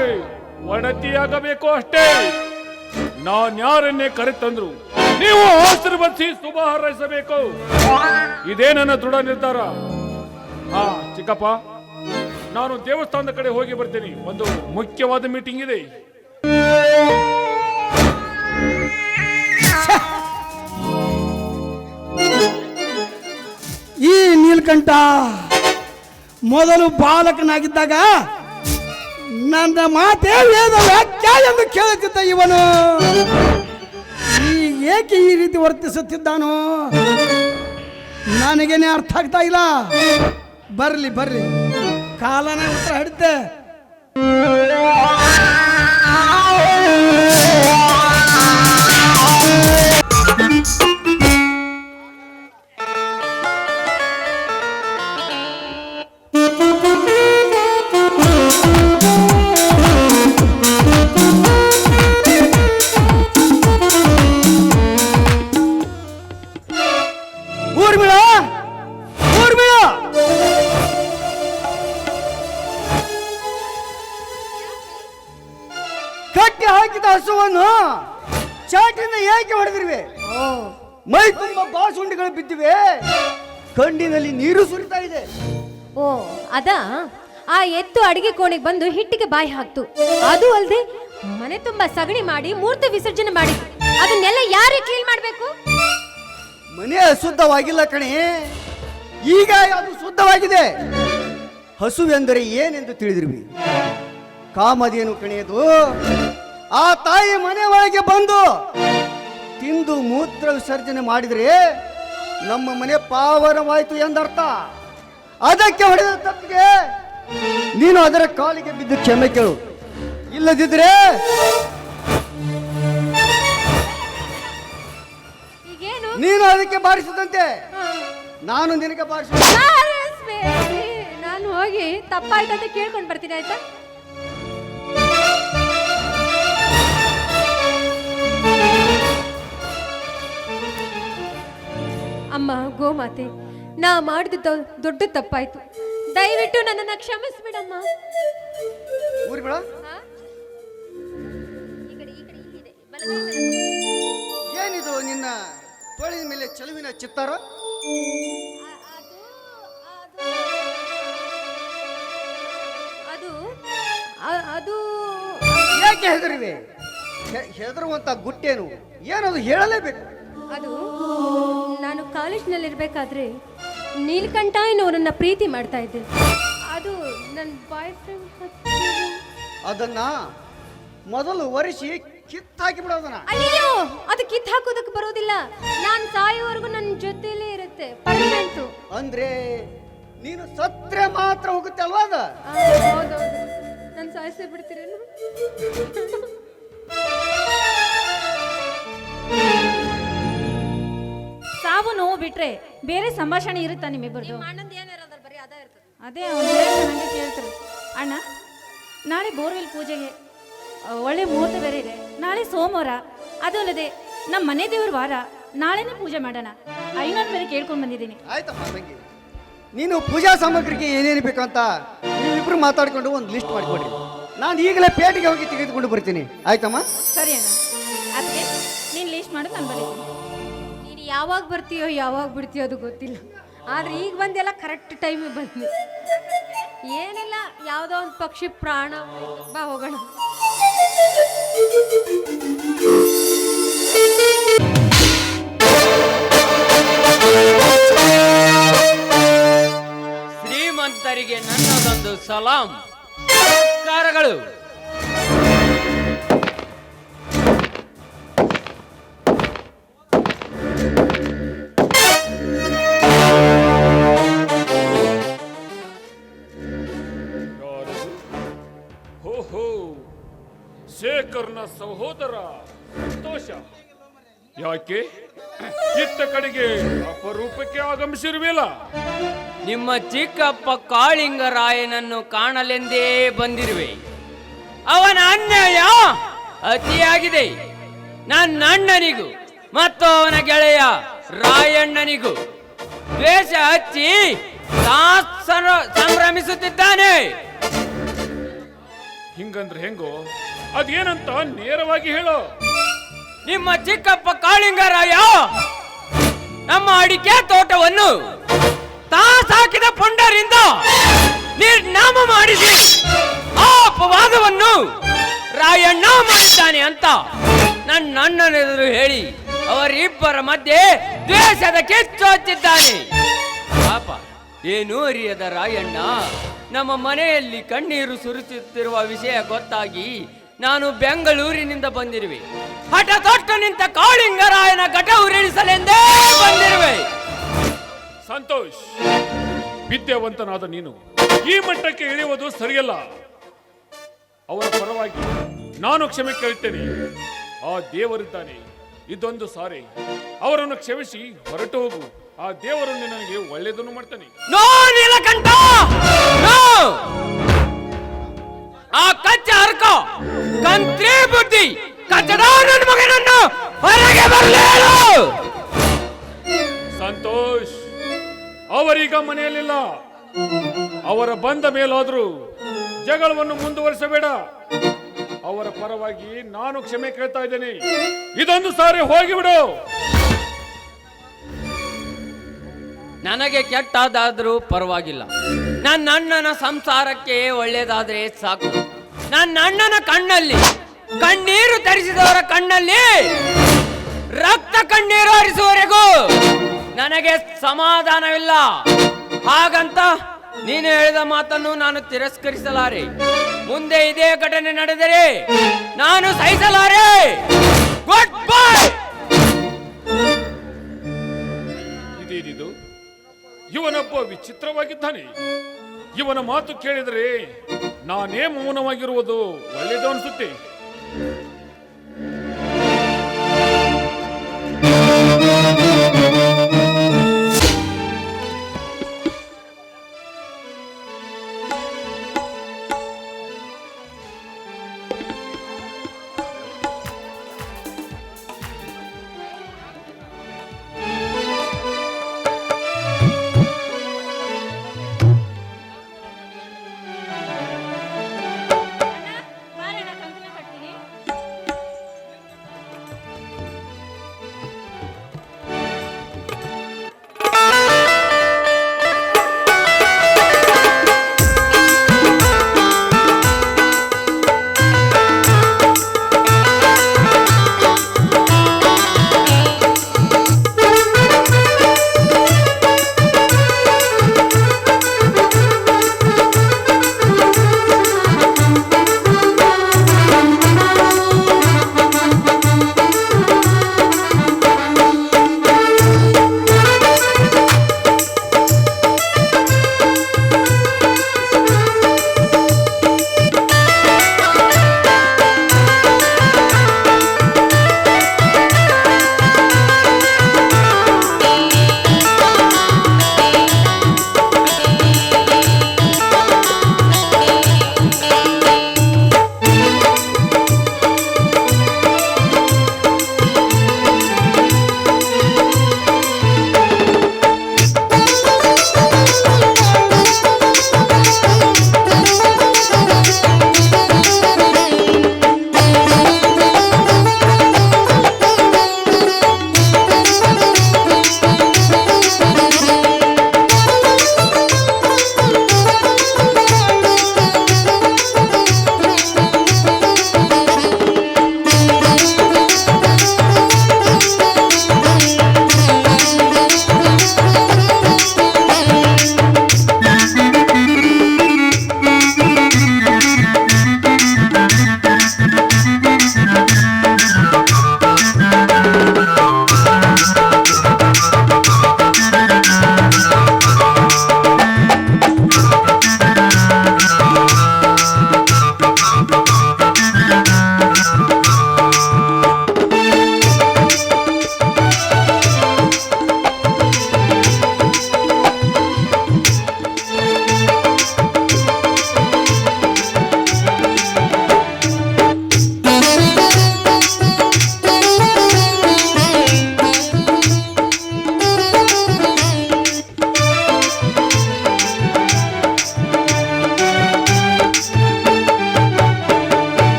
ಒಡತಿಯಾಗಬೇಕು ಅಷ್ಟೇ. ನಾನ್ಯಾರನ್ನೇ ಕರೆತಂದ್ರು ನೀವು ಆಶೀರ್ವದಿಸಿ ಶುಭ ಹಾರೈಸಬೇಕು. ಇದೇ ನನ್ನ ದೃಢ ನಿರ್ಧಾರ. ಹಾ ಚಿಕ್ಕಪ್ಪ, ನಾನು ದೇವಸ್ಥಾನದ ಕಡೆ ಹೋಗಿ ಬರ್ತೇನೆ. ಒಂದು ಮುಖ್ಯವಾದ ಮೀಟಿಂಗ್ ಇದೆ. ಈ ನೀಲ್ಕಂಠ ಮೊದಲು ಬಾಲಕನಾಗಿದ್ದಾಗ ನನ್ನ ಮಾತೇ ವೇದ ವಾಕ್ಯ ಎಂದು ಕೇಳುತ್ತಿದ್ದ ಇವನು ಈಗ ಏಕೆ ಈ ರೀತಿ ವರ್ತಿಸುತ್ತಿದ್ದಾನೋ ನನಗೇನೆ ಅರ್ಥ ಆಗ್ತಾ ಇಲ್ಲ. ಬರ್ಲಿ ಬರ್ಲಿ, ಕಾಲನೇ ಉತ್ತರ ಹಿಡಿತೆ. ಕಟ್ಟಿ ಹಾಕಿದ ಹಸುವನ್ನು ಚಾಟಿನ ಏಕೆ ಹೊಡೆದಿರುವೆ? ಮೈ ತುಂಬ ಬಾಸುಂಡಿಗಳು ಬಿದ್ದಿವೆ, ಕಣ್ಣಿನಲ್ಲಿ ನೀರು ಸುರಿತಾ ಇದೆ. ಓ ಅದಾ, ಆ ಎತ್ತು ಅಡಿಗೆ ಕೋಣೆಗೆ ಬಂದು ಹಿಟ್ಟಿಗೆ ಬಾಯಿ ಹಾಕ್ತು. ಅದು ಅಲ್ಲದೆ ಮನೆ ತುಂಬಾ ಸಗಣಿ ಮಾಡಿ ಮೂರ್ತಿ ವಿಸರ್ಜನೆ ಮಾಡಿತು. ಅದನ್ನೆಲ್ಲ ಯಾರೇ ಕ್ಲೀನ್ ಮಾಡ್ಬೇಕು? ಮನೆ ಅಶುದ್ಧವಾಗಿಲ್ಲ ಕಣೆ, ಈಗ ಅದು ಶುದ್ಧವಾಗಿದೆ. ಹಸು ಎಂದರೆ ಏನೆಂದು ತಿಳಿದಿರುವಿ? ಕಾಮಧೇನು ಕಣೆಯದು. ಆ ತಾಯಿ ಮನೆ ಒಳಗೆ ಬಂದು ತಿಂದು ಮೂತ್ರ ವಿಸರ್ಜನೆ ಮಾಡಿದರೆ ನಮ್ಮ ಮನೆ ಪಾವನವಾಯಿತು ಎಂದರ್ಥ. ಅದಕ್ಕೆ ಹೊಡೆದ ತಪ್ಪಿಗೆ ನೀನು ಅದರ ಕಾಲಿಗೆ ಬಿದ್ದು ಕ್ಷಮೆ ಕೇಳು. ಇಲ್ಲದಿದ್ರೆ ಈಗೇನು? ನೀನು ಅದಕ್ಕೆ ಬಾರಿಸಿದಂತೆ ನಾನು ನಿನಗೆ ಬಾರಿಸ. ನಾನು ಹೋಗಿ ತಪ್ಪಾಯ್ತಂತ ಕೇಳ್ಕೊಂಡು ಬರ್ತೀನಿ, ಆಯ್ತಾ? ಅಮ್ಮ ಗೋಮಾತೆ, ನಾ ಮಾಡಿದ ದೊಡ್ಡ ತಪ್ಪಾಯ್ತು. ದಯವಿಟ್ಟು ನನ್ನನ್ನು ಕ್ಷಮಿಸ್ಬಿಡಮ್ಮ. ಊರಿ ಬೇಡ. ಈ ಕಡೆ ಏನಿದು ನಿನ್ನ ತೋಳಿನ ಮೇಲೆ ಚೆಲುವಿನ ಚಿತ್ತಾರ? ಅದು ಅದು ಯಾಕೆ ಹೆದರಿವೆ? ಹೆದರುವಂತ ಗುಟ್ಟೇನು? ಏನದು ಹೇಳಲೇಬೇಕು. ಅದು ನಾನು ಕಾಲೇಜ್ನಲ್ಲಿರ್ಬೇಕಾದ್ರೆ ನೀಲಕಂಠ ಎನ್ನುವರನ್ನ ಪ್ರೀತಿ ಮಾಡ್ತಾ ಇದ್ದೆ. ಅದು ನನ್ನ ಬಾಯ್ ಫ್ರೆಂಡ್ ಅದನ್ನ ಮೊದಲು ಒರೆಸಿ ಕಿತ್ತಾಕಿ ಬಿಡೋದನ್ನ. ಅಯ್ಯೋ, ಅದು ಕಿತ್ತು ಹಾಕೋದಕ್ಕೆ ಬರೋದಿಲ್ಲ. ನಾನು ಸಾಯೋವರೆಗೂ ನನ್ನ ಜೊತೆಲೇ ಇರುತ್ತೆ, ಪರ್ಮನೆಂಟು. ಅಂದ್ರೆ ನೀನು ಸತ್ರೆ ಮಾತ್ರ ಹೋಗುತ್ತೆ ಅಲ್ವಾ ಅದ? ಹೌದೌದು, ನಾನು ಸಾಯಿಸೇ ಬಿಡ್ತೀರೇನು? ಸಾವು ನೋವು ಬಿಟ್ರೆ ಬೇರೆ ಸಂಭಾಷಣೆ ಇರುತ್ತಾ ನಿಮ್ಮಿಬ್ಬರದು? ಅದೇ ಅವ್ನು ಹಂಗೆ ಕೇಳ್ತಾರೆ. ಅಣ್ಣ, ನಾಳೆ ಬೋರ್ವೆಲ್ ಪೂಜೆಗೆ ಒಳ್ಳೆ ಮುಹೂರ್ತ ಬೇರೆ ಇದೆ. ನಾಳೆ ಸೋಮವಾರ, ಅದು ಅಲ್ಲದೆ ನಮ್ಮ ಮನೆ ದೇವ್ರ ವಾರ. ನಾಳೆನೇ ಪೂಜೆ ಮಾಡೋಣ. ಐನೋನ್ ಬೇರೆ ಕೇಳ್ಕೊಂಡು ಬಂದಿದ್ದೀನಿ. ಆಯ್ತಮ್ಮ ತಂಗಿ, ನೀನು ಪೂಜಾ ಸಾಮಗ್ರಿಗೆ ಏನೇನು ಬೇಕಂತ ನೀವಿಬ್ರು ಮಾತಾಡ್ಕೊಂಡು ಒಂದು ಲಿಸ್ಟ್ ಮಾಡಿಕೊಡ್ರಿ. ನಾನು ಈಗಲೇ ಪೇಟೆಗೆ ಹೋಗಿ ತೆಗೆದುಕೊಂಡು ಬರ್ತೀನಿ. ಆಯ್ತಮ್ಮ? ಸರಿ ಅಣ್ಣ. ಅದಕ್ಕೆ ನೀನು ಲಿಸ್ಟ್ ಮಾಡು, ನಾನು ಬರೀತೀನಿ. ನೀನು ಯಾವಾಗ ಬರ್ತೀಯೋ ಯಾವಾಗ ಬಿಡ್ತೀಯೋ ಅದು ಗೊತ್ತಿಲ್ಲ, ಆದ್ರೆ ಈಗ ಬಂದೆಲ್ಲ ಕರೆಕ್ಟ್ ಟೈಮಿಗೆ ಬಂದ್ವಿ. ಏನಿಲ್ಲ, ಯಾವುದೋ ಒಂದು ಪಕ್ಷಿ ಪ್ರಾಣ ಹೋಯ್ತು. ಬಾ ಹೋಗೋಣ. ಶ್ರೀಮಂತರಿಗೆ ನನ್ನದೊಂದು ಸಲಾಂ, ನಮಸ್ಕಾರಗಳು. ಶೇಖರ್ನ ಸಹೋದರ ಸಂತೋಷ. ಯಾಕೆ ಇತ್ತ ಕಡೆಗೆ ಅಪರೂಪಕ್ಕೆ ಆಗಮಿಸಿರುವಿಲ್ಲ? ನಿಮ್ಮ ಚಿಕ್ಕಪ್ಪ ಕಾಳಿಂಗರಾಯನನ್ನು ಕಾಣಲೆಂದೇ ಬಂದಿರುವೆ. ಅವನ ಅನ್ಯಾಯ ಅತಿಯಾಗಿದೆ. ನನ್ನ ಅಣ್ಣನಿಗೂ ಮತ್ತು ಅವನ ಗೆಳೆಯ ರಾಯಣ್ಣನಿಗೂ ದ್ವೇಷ ಹಚ್ಚಿ ಸಂಭ್ರಮಿಸುತ್ತಿದ್ದಾನೆ. ಹಿಂಗಂದ್ರೆ ಹೆಂಗೋ? ಅದೇನಂತ ನೇರವಾಗಿ ಹೇಳೋ. ನಿಮ್ಮ ಚಿಕ್ಕಪ್ಪ ಕಾಳಿಂಗರಾಯ ನಮ್ಮ ಅಡಿಕೆ ತೋಟವನ್ನು ತಾ ಸಾಕಿದ ಪುಂಡರಿಂದ ನಿರ್ನಾಮ ಮಾಡಿಸಿ ಆ ಅಪವಾದವನ್ನು ರಾಯಣ್ಣ ಮಾಡಿದ್ದಾನೆ ಅಂತ ನನ್ನ ಅಣ್ಣನೆದುರು ಹೇಳಿ ಅವರಿಬ್ಬರ ಮಧ್ಯೆ ದ್ವೇಷದ ಕಿಚ್ಚು ಹಚ್ಚಿದ್ದಾನೆ. ಪಾಪ ಏನೂ ಅರಿಯದ ರಾಯಣ್ಣ ನಮ್ಮ ಮನೆಯಲ್ಲಿ ಕಣ್ಣೀರು ಸುರಿಸುತ್ತಿರುವ ವಿಷಯ ಗೊತ್ತಾಗಿ ನಾನು ಬೆಂಗಳೂರಿನಿಂದ ಬಂದಿರುವೆ. ಹಠ ತೊಟ್ಟು ನಿಂತ ಕಾಳಿಂಗರಾಯನ ಘಟ ಉರುಳಿಸಲೆಂದೇ ಬಂದಿರುವೆ. ಸಂತೋಷ್, ವಿದ್ಯಾವಂತನಾದ ನೀನು ಈ ಮಟ್ಟಕ್ಕೆ ಇಳಿಯುವುದು ಸರಿಯಲ್ಲ. ಅವರ ಪರವಾಗಿ ನಾನು ಕ್ಷಮೆ ಕೇಳುತ್ತೇನೆ. ಆ ದೇವರಿದ್ದಾನೆ, ಇದೊಂದು ಸಾರಿ ಅವರನ್ನು ಕ್ಷಮಿಸಿ ಹೊರಟು ಹೋಗು. ಆ ದೇವರು ನನಗೆ ಒಳ್ಳೆಯದನ್ನು ಮಾಡ್ತಾನೆ. No Neelakantha, no! ಆ ಕಚ್ಚ ಹರ್ಕ ಕಂತ್ರಿ ಬುದ್ಧಿ ಕಚ್ಚಡ ನನ್ನ ಮಗನನ್ನು ಹೊರಗೆ ಬರಲೇಳು. ಸಂತೋಷ್, ಅವರೀಗ ಮನೆಯಲ್ಲಿಲ್ಲ. ಅವರ ಬಂದ ಮೇಲಾದರೂ ಜಗಳವನ್ನು ಮುಂದುವರಿಸಬೇಡ. ಅವರ ಪರವಾಗಿ ನಾನು ಕ್ಷಮೆ ಕೇಳ್ತಾ ಇದ್ದೇನೆ. ಇದೊಂದು ಸಾರಿ ಹೋಗಿಬಿಡು. ನನಗೆ ಕೆಟ್ಟದಾದರೂ ಪರವಾಗಿಲ್ಲ. ನನ್ನ ಅಣ್ಣನ ಸಂಸಾರಕ್ಕೆ ಒಳ್ಳೇದಾದ್ರೆ ಸಾಕು. ನನ್ನ ಅಣ್ಣನ ಕಣ್ಣಲ್ಲಿ ಕಣ್ಣೀರು ತರಿಸಿದವರ ಕಣ್ಣಲ್ಲಿ ರಕ್ತ ಕಣ್ಣೀರು ಹರಿಸುವವರೆಗೂ ನನಗೆ ಸಮಾಧಾನವಿಲ್ಲ. ಹಾಗಂತ ನೀನು ಹೇಳಿದ ಮಾತನ್ನು ನಾನು ತಿರಸ್ಕರಿಸಲಾರೆ. ಮುಂದೆ ಇದೇ ಘಟನೆ ನಡೆದರೆ ನಾನು ಸಹಿಸಲಾರೆ. Good bye. ಇದೇನಿದು? ಇವನೊಬ್ಬ ವಿಚಿತ್ರವಾಗಿದ್ದಾನೆ. ಇವನ ಮಾತು ಕೇಳಿದರೆ ನಾನೇ ಮೌನವಾಗಿರುವುದು ಒಳ್ಳೆಯದು ಅನಿಸುತ್ತೆ.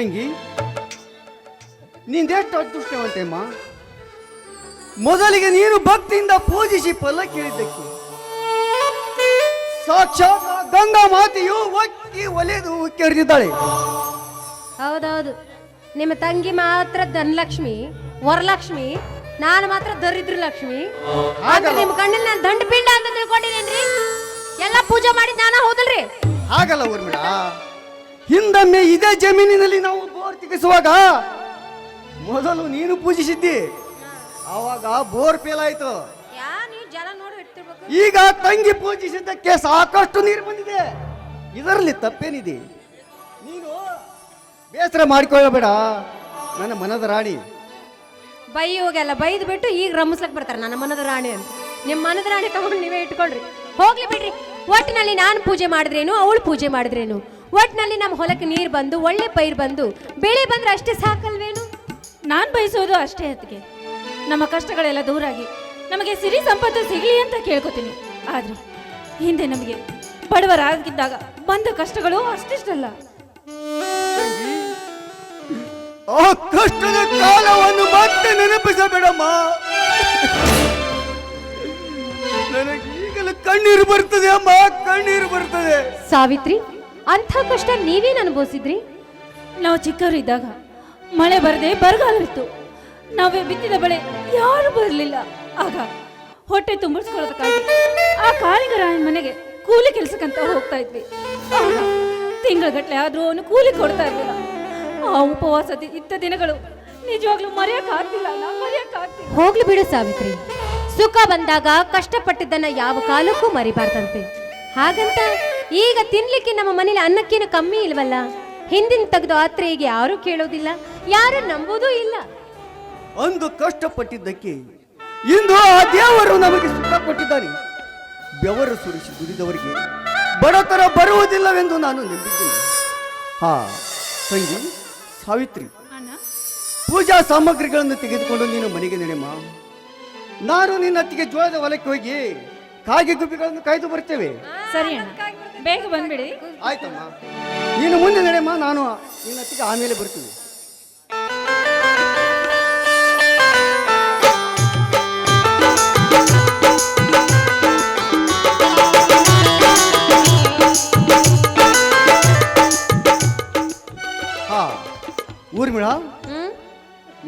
ತಂಗಿ ನಿಂದೆಷ್ಟು ಅದೃಷ್ಟವಂತೆಮ್ಮ. ಮೊದಲಿಗೆ ನೀನು ಭಕ್ತಿಯಿಂದ ಪೂಜಿಸಿ ಫಲ ಕೇಳಿದ್ದಕ್ಕೆ ಸಾಕ್ಷಾತ್ ಆ ಗಂಗಾ ಮಾತೆಯು ಒಕ್ಕಿ ಒಲೆದು ಕೆರೆದಿದ್ದಾಳೆ. ಹೌದೌದು, ನಿಮ್ಮ ತಂಗಿ ಮಾತ್ರ ಧನಲಕ್ಷ್ಮಿ ವರಲಕ್ಷ್ಮಿ, ನಾನು ಮಾತ್ರ ದರಿದ್ರ ಲಕ್ಷ್ಮಿ. ಆದ್ರೆ ನಿಮ್ ಕಣ್ಣಿನ ನಾನು ದಂಡ ಪಿಂಡ ಅಂತ ತಿಳ್ಕೊಂಡಿರೇನ್ರಿ? ಎಲ್ಲ ಪೂಜೆ ಮಾಡಿ ನಾನ ಹೌದಲ್ರಿ? ಹಾಗಲ್ಲ ಊರ್ಮಿಳ, ಹಿಂದೊಮ್ಮೆ ಇದೇ ಜಮೀನಿನಲ್ಲಿ ನಾವು ಬೋರ್ ತೆಗೆಸುವಾಗ ಮೊದಲು ನೀನು ಪೂಜಿಸಿದ್ದಿ, ಆವಾಗ ಬೋರ್ ಫೇಲ್ ಆಯ್ತು. ನೀವು ಜನ ನೋಡಿ ಇಡ್ತಿರ್ಬೇಕು. ಈಗ ತಂಗಿ ಪೂಜಿಸಿದ್ದಕ್ಕೆ ಸಾಕಷ್ಟು ನೀರು ಬಂದಿದೆ, ಇದರಲ್ಲಿ ತಪ್ಪೇನಿದೆ? ನೀನು ಬೇಸರ ಮಾಡಿಕೊಳ್ಳಬೇಡ ನನ್ನ ಮನದ ರಾಣಿ. ಬೈಯೋಗೆಲ್ಲ ಬೈದು ಬಿಟ್ಟು ಈಗ ರಮಿಸ್ಲಕ್ ಬರ್ತಾರೆ ನನ್ನ ಮನದ ರಾಣಿ ಅಂತ. ನಿಮ್ಮ ಮನದ ರಾಣಿ ತಗೊಂಡು ನೀವೇ ಇಟ್ಕೊಳ್ರಿ, ಹೋಗ್ಲಿ ಬಿಡ್ರಿ. ಒಟ್ಟಿನಲ್ಲಿ ನಾನು ಪೂಜೆ ಮಾಡಿದ್ರೇನು, ಅವಳು ಪೂಜೆ ಮಾಡಿದ್ರೇನು, ಒಟ್ಟಿನಲ್ಲಿ ನಮ್ಮ ಹೊಲಕ್ಕೆ ನೀರು ಬಂದು ಒಳ್ಳೆ ಪೈರು ಬಂದು ಬೆಳೆ ಬಂದ್ರೆ ಅಷ್ಟೇ ಸಾಕಲ್ವೇನು? ನಾನು ಬಯಸೋದು ಅಷ್ಟೇ ಅದಕ್ಕೆ, ನಮ್ಮ ಕಷ್ಟಗಳೆಲ್ಲ ದೂರಾಗಿ ನಮಗೆ ಸಿರಿ ಸಂಪತ್ತು ಸಿಗಲಿ ಅಂತ ಕೇಳ್ಕೊತೀನಿ. ಆದ್ರೆ ಹಿಂದೆ ನಮಗೆ ಬಡವರಾಗಿದ್ದಾಗ ಬಂದ ಕಷ್ಟಗಳು ಅಷ್ಟಿಷ್ಟಲ್ಲ. ಆ ಕಷ್ಟದ ಕಾಲವನ್ನು ಮತ್ತೆ ನೆನಪಿಸಬೇಡಮ್ಮ. ನನಗೆ ಈಗಲೂ ಕಣ್ಣೀರು ಬರ್ತದೆ ಅಮ್ಮ, ಕಣ್ಣೀರು ಬರ್ತದೆ. ಸಾವಿತ್ರಿ, ಅಂಥ ಕಷ್ಟ ನೀವೇನು ಅನುಭವಿಸಿದ್ರಿ? ನಾವು ಚಿಕ್ಕವರಿದ್ದಾಗ ಮಳೆ ಬರದೆ ಬರಗಾಲವಿತ್ತು. ನಾವೇ ಬಿತ್ತಿದ ಬೆಳೆ ಯಾರು ಬರಲಿಲ್ಲ. ಆಗ ಹೊಟ್ಟೆ ತುಂಬಿಸ್ಕೊಳ್ಳೋದಕ್ಕಾಗಿ ಆ ಕಾಳಿಂಗರಾಯನ ಮನೆಗೆ ಕೂಲಿ ಕೆಲಸಕ್ಕಂತ ಹೋಗ್ತಾ ಇದ್ವಿ. ತಿಂಗಳಗಟ್ಟಲೆ ಆದ್ರೂ ಅವನು ಕೂಲಿ ಕೊಡ್ತಾ ಇರಲಿಲ್ಲ. ಆ ಉಪವಾಸ ಇದ್ದ ದಿನಗಳು ನಿಜವಾಗ್ಲೂ ಮರೆಯಕ್ಕಾಗ್ತಿಲ್ಲ, ಮರೆಯಕ್ಕಾಗ್ತಿಲ್ಲ. ಹೋಗ್ಲಿ ಬಿಡು ಸಾವಿತ್ರಿ, ಸುಖ ಬಂದಾಗ ಕಷ್ಟಪಟ್ಟಿದ್ದನ್ನ ಯಾವ ಕಾಲಕ್ಕೂ ಮರಿಬಾರ್ದಂತೆ. ಹಾಗಂತ ಈಗ ತಿನ್ಲಿಕ್ಕೆ ನಮ್ಮ ಮನೇಲಿ ಅನ್ನಕ್ಕೇನು ಕಮ್ಮಿ ಇಲ್ವಲ್ಲ. ಹಿಂದಿನ ತೆಗೆದು ಆತ್ರೆ ಈಗ ಯಾರು ಕೇಳೋದಿಲ್ಲ, ಯಾರು ನಂಬೋದೂ ಇಲ್ಲ. ಅಂದು ಕಷ್ಟಪಟ್ಟಿದ್ದಕ್ಕೆ ಇಂದು ಆ ದೇವರು ನಮಗೆ ಸುಖ ಕೊಟ್ಟಿದ್ದಾನೆ. ಬೆವರು ಸುರಿಸಿ ದುಡಿದವರಿಗೆ ಬಡತನ ಬರುವುದಿಲ್ಲವೆಂದು ನಾನು ನಂಬಿದ್ದೇನೆ. ಹಾ ತಂಗಿ ಸಾವಿತ್ರಿ, ಪೂಜಾ ಸಾಮಗ್ರಿಗಳನ್ನು ತೆಗೆದುಕೊಂಡು ನೀನು ಮನೆಗೆ ನಡೆಯಮ್ಮ. ನಾನು ನಿನ್ನ ಅತ್ತಿಗೆ ಜೋಳದ ಹೊಲಕ್ಕೆ ಹೋಗಿ ಕಾಗೆ ಗುಬ್ಬಿಗಳನ್ನು ಕಾಯ್ದು ಬರ್ತೇವೆ. ಸರಿ ಅಣ್ಣ, ಬೇಗ ಬಂದ್ಬಿಡಿ. ಆಯ್ತಮ್ಮ, ನೀನು ಮುಂದೆ ನಡೆಯಮ್ಮ, ನಾನು ನಿನ್ನ ಅತ್ತಿಗೆ ಆಮೇಲೆ ಬರ್ತೀವಿ. ಹಾ ಊರ್ಮಿಳ,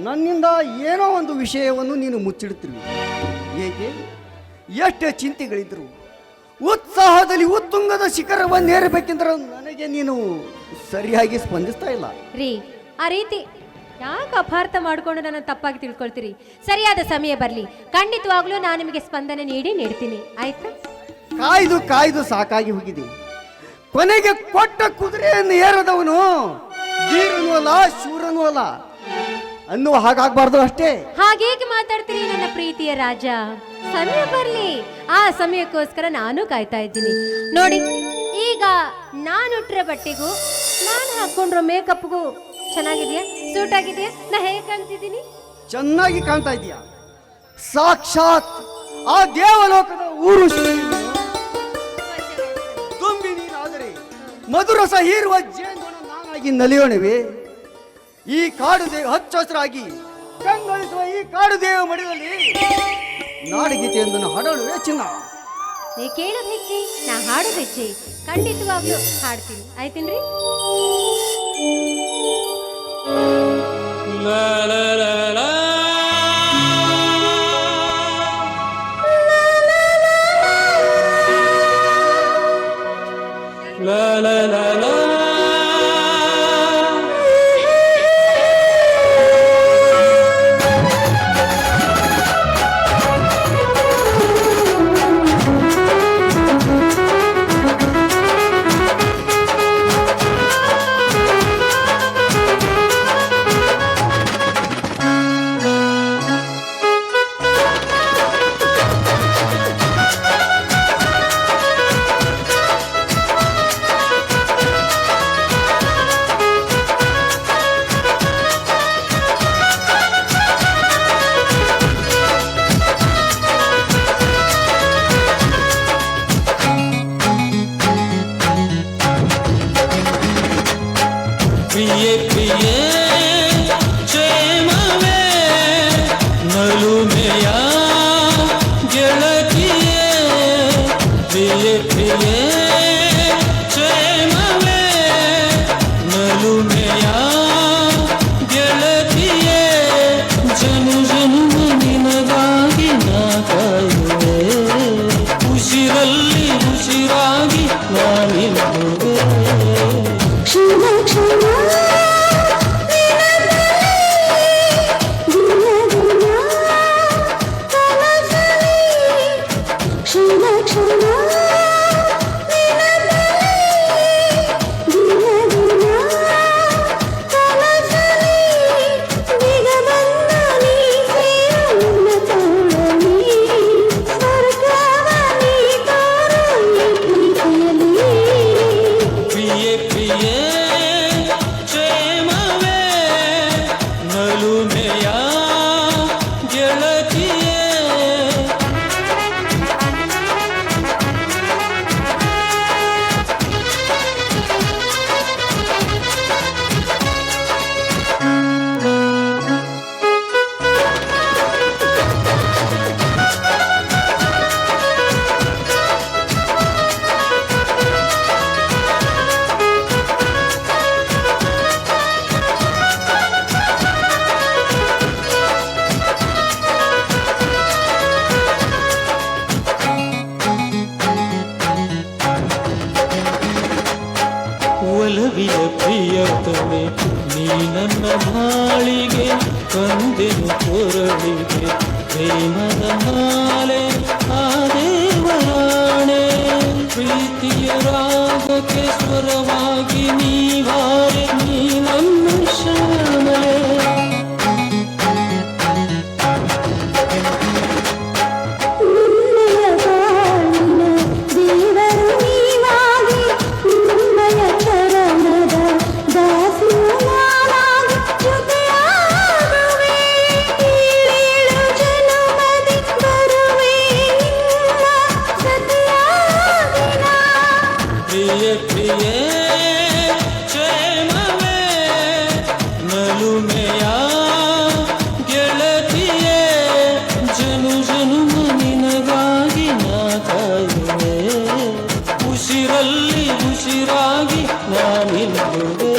ನನ್ನಿಂದ ಏನೋ ಒಂದು ವಿಷಯವನ್ನು ನೀನು ಮುಚ್ಚಿಡುತ್ತಿರುವೆ. ಏಕೆ? ಎಷ್ಟೇ ಚಿಂತೆಗಳಿದ್ರು ಉತ್ಸಾಹದಲ್ಲಿ ಉತ್ತುಂಗದ ಶಿಖರವನ್ನೇರಬೇಕೆಂದ್ರೆ ನನಗೆ ನೀನು ಸರಿಯಾಗಿ ಸ್ಪಂದಿಸ್ತಾ ಇಲ್ಲ ರೀ. ಆ ರೀತಿ ಯಾಕೆ ಅಪಾರ್ಥ ಮಾಡ್ಕೊಂಡು ನನ್ನ ತಪ್ಪಾಗಿ ತಿಳ್ಕೊಳ್ತೀರಿ? ಸರಿಯಾದ ಸಮಯ ಬರಲಿ, ಖಂಡಿತವಾಗ್ಲೂ ನಾನು ನಿಮಗೆ ಸ್ಪಂದನೆ ನೀಡ್ತೀನಿ, ಆಯ್ತಾ? ಕಾಯ್ದು ಕಾಯ್ದು ಸಾಕಾಗಿ ಹೋಗಿದೆ. ಕೊನೆಗೆ ಕೊಟ್ಟ ಕುದುರೆಯನ್ನು ಏರದವನು ಧೀರನೂ ಅಲ್ಲ ಶೂರನೂ ಅಲ್ಲ ಅನ್ನುವ ಹಾಗಾಗಬಾರ್ದು ಅಷ್ಟೇ. ಹಾಗೇಗೆ ಮಾತಾಡ್ತೀರಿ ನನ್ನ ಪ್ರೀತಿಯ ರಾಜ? ಸಮಯ ಬರ್ಲಿ, ಆ ಸಮಯಕ್ಕೋಸ್ಕರ ನಾನು ಕಾಯ್ತಾ ಇದ್ದೀನಿ. ನೋಡಿ, ಈಗ ನಾನು ಉಟ್ರೆ ಬಟ್ಟೆಗೂ ನಾನು ಹಾಕೊಂಡ್ರೋ ಮೇಕಪ್ಗೂ ಚೆನ್ನಾಗಿದೆಯಾ? ಸೂಟ್ ಆಗಿದೆಯಾ? ನಾ ಹೇಗೆ ಕಾಣ್ತಿದ್ದೀನಿ? ಚೆನ್ನಾಗಿ ಕಾಣ್ತಾ ಇದೀಯ. ಸಾಕ್ಷಾತ್ ಆ ದೇವಲೋಕದ ಊರು ತುಂಬಿ ನೀನಾದರೆ ಮಧುರಸ ಹೀರುವ ಜೇನುನೊಣ ನಾನಾಗಿ ನಲಿಯೋಣವೇ. ಈ ಕಾಡು ದೇವ ಹಚ್ಚ ಹಸಿರಾಗಿ ಕಂಗೊಳಿಸುವ ಈ ಕಾಡು ದೇವ ಮಡಿಲಲ್ಲಿ ನಾಡಗೀತೆಯೊಂದನ್ನು ಹಾಡೋಣವೇ ಚಿನ್ನ. ನೀ ಕೇಳೋದು ಹೆಚ್ಚಿ, ನಾ ಹಾಡೋದು ಹೆಚ್ಚಿ. ಖಂಡಿತವಾಗ್ಲೂ ಹಾಡ್ತೀನಿ, ಆಯ್ತೇನ್ರಿ? ಹಾಳಿಗೆ ಕಂದೆನು ಕೊರಳಿಗೆ ಪ್ರೇಮದ ಮಾಲೆ ಆ ದೇವರಾಣೆ ಪ್ರೀತಿಯ ರಾಗಕ್ಕೆ ಸ್ವರವಾಗಿ ನೀವಾರೆ ನೀ ನಮ್ಮ ಶ್ಯಾಮಲೆ ಪ್ರಿಯ ಪ್ರಿಯ ಕ್ಷೇಮವೇ ನಲುಮೆಯ ಗೆಳತಿಯೇ ಜನು ಜನುಮ ನಿನಗಾಗಿ ನಾ ಕಾಯುವೆ ಉಸಿರಲ್ಲಿ ಉಸಿರಾಗಿ ನಾ ನಿಲ್ಲುವೆ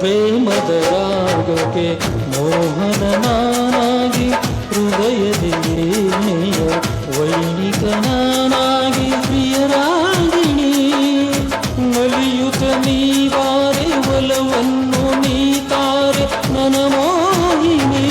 ಪ್ರೇಮದ ರಾಗಕ್ಕೆ ಮೋಹನ ನಾನಾಗಿ ಹೃದಯದ ವೀಣೆಯ ವೈಣಿಕ ನಾನಾಗಿ ಪ್ರಿಯರಾಗಿಣಿ ನಲಿಯುತ ನೀವಾರೆ ಒಲವನ್ನು ನೀತಾರೆ ನನ್ನ ಮೋಹಿನಿ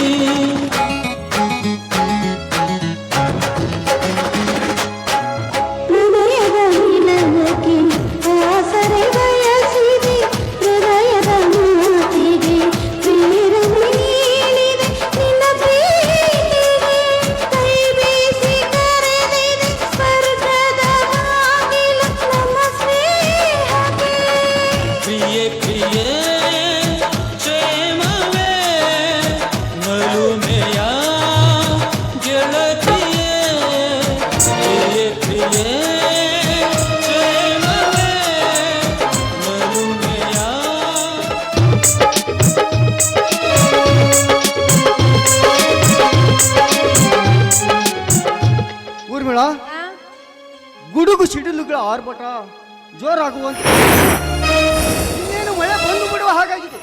ಪ್ರಿಯೆ ಪ್ರಿಯೆ ಕ್ಷೇಮವೇ ನಲುಮೆಯ ಗೆಳತಿಯೇ ಪ್ರಿಯೆ ಪ್ರಿಯೆ ಕ್ಷೇಮವೇ ನಲುಮೆಯ ಊರ್ಮಿಳ, ಗುಡುಗು ಸಿಡಿಲುಗಳ ಆರ್ಭಟ ಜೋರಾಗುವಂತೆ ಇನ್ನೇನು ಮಳೆ ಬಂದು ಬಿಡುವ ಹಾಗಾಗಿದೆ.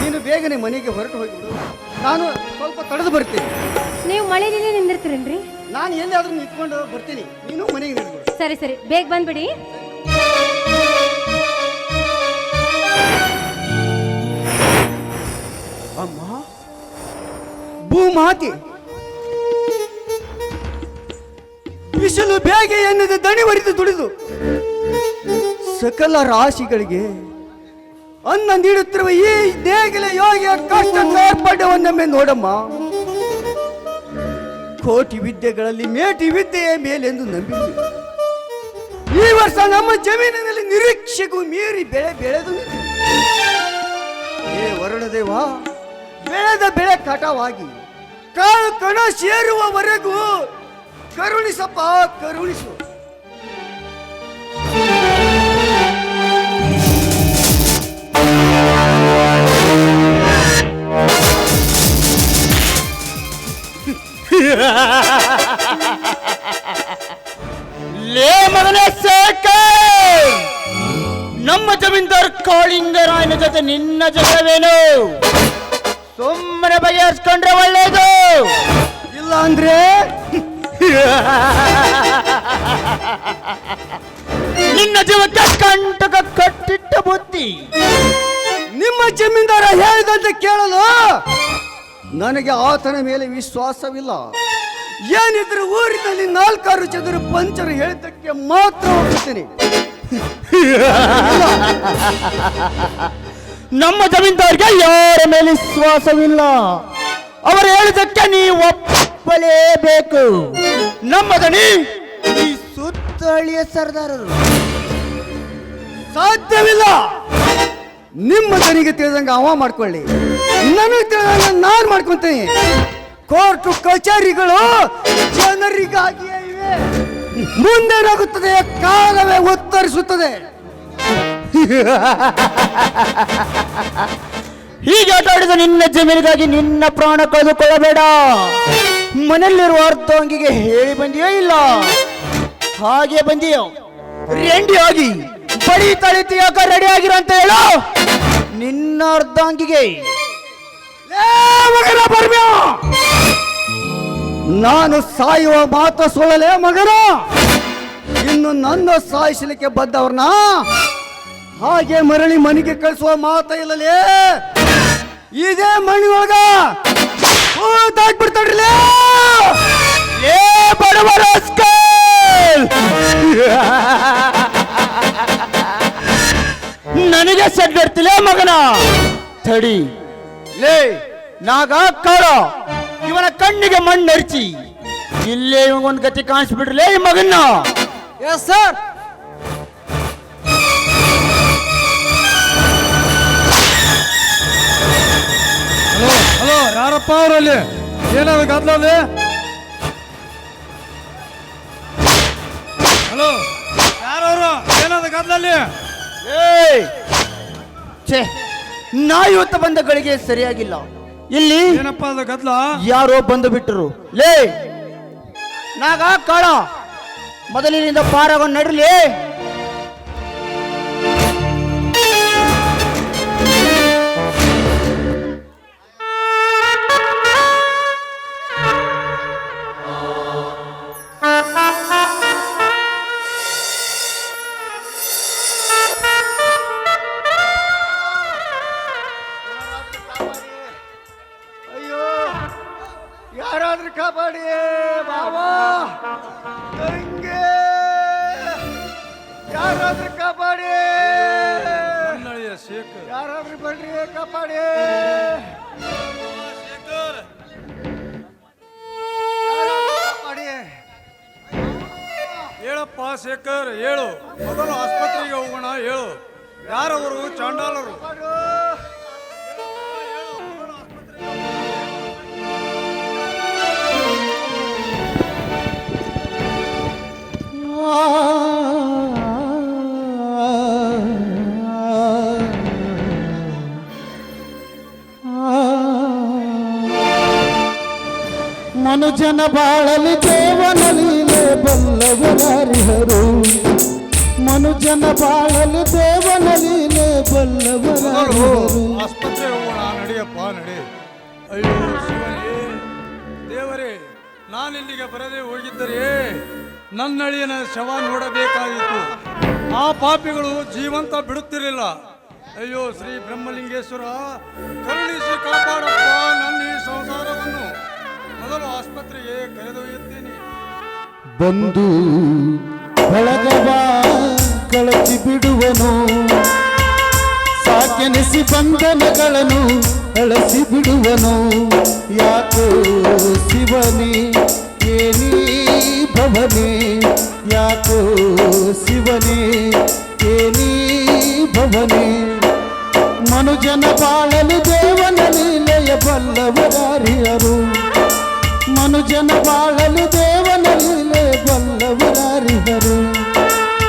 ನೀನು ಬೇಗನೆ ಮನೆಗೆ ಹೊರಟು ಹೋಗಿಬಿಡು, ನಾನು ಸ್ವಲ್ಪ ತಡೆದು ಬರ್ತೀನಿ. ನೀವು ಮಳೆಯಲ್ಲಿ ನಿಂದಿರ್ತೀರೇನ್ರಿ? ನಾನು ಎಲ್ಲಿಯಾದ್ರೂ ನಿಂತ್ಕೊಂಡು ಬರ್ತೀನಿ, ನೀನು ಮನೆಗೆ ನಿಲ್ಬಿಡು. ಸರಿ ಸರಿ, ಬೇಗ ಬಂದ್ಬಿಡಿ. ಅಮ್ಮ ಭೂಮಾತೆ, ಬಿಸಿಲು ಬೇಗೆ ಎನ್ನದೆ ದಣಿವರಿದು ದುಡಿದು ಸಕಲ ರಾಶಿಗಳಿಗೆ ಅನ್ನ ನೀಡುತ್ತಿರುವ ಈ ದೇಗಿಲ ಯೋಗಿಯ ಕಷ್ಟ ಕಾರ್ಪಣ್ಯವನ್ನೊಮ್ಮೆ ನೋಡಮ್ಮ. ಕೋಟಿ ವಿದ್ಯೆಗಳಲ್ಲಿ ಮೇಟಿ ವಿದ್ಯೆಯ ಮೇಲೆಂದು ನಂಬಿದ್ವಿ. ಈ ವರ್ಷ ನಮ್ಮ ಜಮೀನಿನಲ್ಲಿ ನಿರೀಕ್ಷೆಗೂ ಮೀರಿ ಬೆಳೆ ಬೆಳೆದು ನಿಂತಿದೆ. ಹೇ ವರುಣದೇವ, ಬೆಳೆದ ಬೆಳೆ ಕಟಾವಾಗಿ ಕಾಳು ಕಣ ಸೇರುವವರೆಗೂ ಕರುಣಿಸಪ್ಪ, ಕರುಣಿಸು. ಲೇ ಮಗನೇ ಸೇಕ, ನಮ್ಮ ಜಮೀನ್ದಾರ್ ಕಾಳಿಂಗರಾಯನ ಜೊತೆ ನಿನ್ನ ಜೊತೆವೇನು? ಸುಮ್ಮನೆ ಬಗೆಹರಿಸ್ಕೊಂಡ್ರೆ ಒಳ್ಳೇದು, ಇಲ್ಲ ಅಂದ್ರೆ ನಿನ್ನ ಜೀವಕ್ಕೆ ಕಂಟಕ ಕಟ್ಟಿಟ್ಟ ಬುದ್ಧಿ. ನಿಮ್ಮ ಜಮೀನ್ದಾರ ಹೇಳಿದಂತೆ ಕೇಳಲು ನನಗೆ ಆತನ ಮೇಲೆ ವಿಶ್ವಾಸವಿಲ್ಲ. ಏನಿದ್ರು ಊರಿನಲ್ಲಿ 4 ಚದುರು ಪಂಚರು ಹೇಳಿದ್ದಕ್ಕೆ ಮಾತ್ರ ಹೋಗುತ್ತೇನೆ. ನಮ್ಮ ಜಮೀನ್ದಾರ್ಗೆ ಯಾರ ಮೇಲೆ ವಿಶ್ವಾಸವಿಲ್ಲ. ಅವರು ಹೇಳಿದ್ದಕ್ಕೆ ನೀವು ಒಪ್ಪಲೇಬೇಕು. ನಮ್ಮ ದಣಿ ಈ ಸುತ್ತಳಿಯ ಸರ್ದಾರರು. ಸಾಧ್ಯವಿಲ್ಲ. ನಿಮ್ಮ ದನಿಗೆ ತಿಳಿದಂಗೆ ಅವ ಮಾಡ್ಕೊಳ್ಳಿ, ನನಗೆ ತಿಳಿದಂಗೆ ನಾನು ಮಾಡ್ಕೊಂತೀನಿ. ಕೋರ್ಟು ಕಚೇರಿಗಳು ಜನರಿಗಾಗಿಯೇ ಇವೆ. ಮುಂದೇನಾಗುತ್ತದೆ ಕಾಲವೇ ಉತ್ತರಿಸುತ್ತದೆ. ಹೀಗೆ ಆಟ ಆಡಿದ ನಿನ್ನ ಜಮೀನಿಗಾಗಿ ನಿನ್ನ ಪ್ರಾಣ ಕಳೆದುಕೊಳ್ಳಬೇಡ. ಮನೆಯಲ್ಲಿರುವ ಅರ್ಧಾಂಗಿಗೆ ಹೇಳಿ ಬಂದಿಯೋ ಇಲ್ಲ, ಹಾಗೆ ಬಂದಿಯೋ ರೆಂಡಿ ಆಗಿ ಬಡಿ ತಳಿತಿಯಾಗ ರೆಡಿ ಆಗಿರೋ ಅಂತ ಹೇಳು ನಿನ್ನ ಅರ್ಧಾಂಗಿಗೆ. ನಾನು ಸಾಯುವ ಮಾತು ಸುಳ್ಳಲೇ ಮಗನ. ಇನ್ನು ನನ್ನ ಸಾಯಿಸಲಿಕ್ಕೆ ಬಂದವ್ರನ್ನ ಹಾಗೆ ಮರಳಿ ಮನೆಗೆ ಕಳಿಸುವ ಮಾತ ಇಲ್ಲಲೇ. ಇದೇ ಮಣ್ಣಿನೊಳಗ ಬಿಡ್ತಾಡ್ರಲೇ ಏ ಬಡವ ರಾಸ್ಕಲ್! ನನಗೆ ಸಡ್ಡರ್ತಿಲೇ ಮಗನ. ತಡಿ ಲೇ ನಾಗ ಕಾಳ, ಇವನ ಕಣ್ಣಿಗೆ ಮಣ್ಣರಿಚಿ ಇಲ್ಲೇ ಒಂದು ಗತಿ ಕಾಣಿಸ್ಬಿಡ್ರಲೇ ಈ ಮಗನ್ನ. Yes sir. ಹಲೋ, ಯಾರಪ್ಪ ಅವರಲ್ಲಿ? ಏನಾದ್ರು ಗದ್ದಲಲ್ಲಿ? ಹಲೋ, ಯಾರವರು? ಏನಾದ್ರು ಗದ್ದಲಲ್ಲಿ? ಛೇ, ನಾ ಇವತ್ತು ಬಂದ ಗಳಿಗೆ ಸರಿಯಾಗಿಲ್ಲ. ಇಲ್ಲಿ ಏನಪ್ಪ ಅದು ಗದ್ದಲ? ಯಾರೋ ಬಂದು ಬಿಟ್ಟರು. ಲೇ ನಾಗ ಕಾಳ, ಮೊದಲಿನಿಂದ ಪಾರಾಗೊಂಡು ನಡಿಲಿ. ಅಯ್ಯೋ, ಯಾರಾದ್ರೂ ಕಾಪಾಡಿ ಬಾಬಾ, ತಂಗೆ ಯಾರಾದ್ರೂ ಕಾಪಾಡಿ, ಕನ್ನಡಿಯ ಶೇಖರ್. ಯಾರಾದ್ರೂ ಬರ್ರಿ ಕಾಪಾಡಿ, ಯಾರಾದ್ರೂ ಕಾಪಾಡಿ. ಹೇಳಪ್ಪ ಶೇಖರ್, ಹೇಳು. ಮೊದಲು ಆಸ್ಪತ್ರೆಗೆ ಹೋಗೋಣ, ಹೇಳು. ಯಾರವರು? ಚಾಂಡಾಲರು. ಮನುಜನ ಬಾಳಲಿ ದೇವನಲೀಲೆ ಬಲ್ಲವರಾರಿಹರು. ಮನುಜನ ಬಾಳಲಿ ದೇವನಲೀಲೆ ಬಲ್ಲವರಾರಿಹರು. ಆಸ್ಪತ್ರೆ ಹೋಗೋಣ, ನಡಿಯಪ್ಪ ನಡಿ. ಅಯ್ಯೋ ಶಿವನೇ ದೇವರೇ, ನಾನಿಲ್ಲಿಗೆ ಬರದೆ ಹೋಗಿದ್ದರೆ ನನ್ನಳಿಯನ ಶವ ನೋಡಬೇಕಾಗಿತ್ತು. ಆ ಪಾಪಿಗಳು ಜೀವಂತ ಬಿಡುತ್ತಿರಲಿಲ್ಲ. ಅಯ್ಯೋ ಶ್ರೀ ಬ್ರಹ್ಮಲಿಂಗೇಶ್ವರ, ಕರುಣಿಸಿ ಕಾಪಾಡಪ್ಪ ನನ್ನ ಈ ಸಂಸಾರವನ್ನು. ಮೊದಲು ಆಸ್ಪತ್ರೆಗೆ ಕರೆದೊಯ್ಯುತ್ತೇನೆ. ಬಂದು ಬಳಗವ ಕಳಚಿ ಬಿಡುವನು, ಸಾಕೆನಿಸಿ ಬಂಧನಗಳನ್ನು ಅಳಸಿ ಬಿಡುವನು. ಯಾಕೋ ಶಿವನೇ ಏನಿ ಭವನೇ, ಯಾಕೋ ಶಿವನೇ ಏನಿ ಭವನೇ. ಮನುಜನ ಬಾಳಲು ದೇವನ ಲೀಲೆಯ ಬಲ್ಲವರಾರಿಯರು. ಮನುಜನ ಬಾಳಲು ದೇವನ ಲೀಲೆ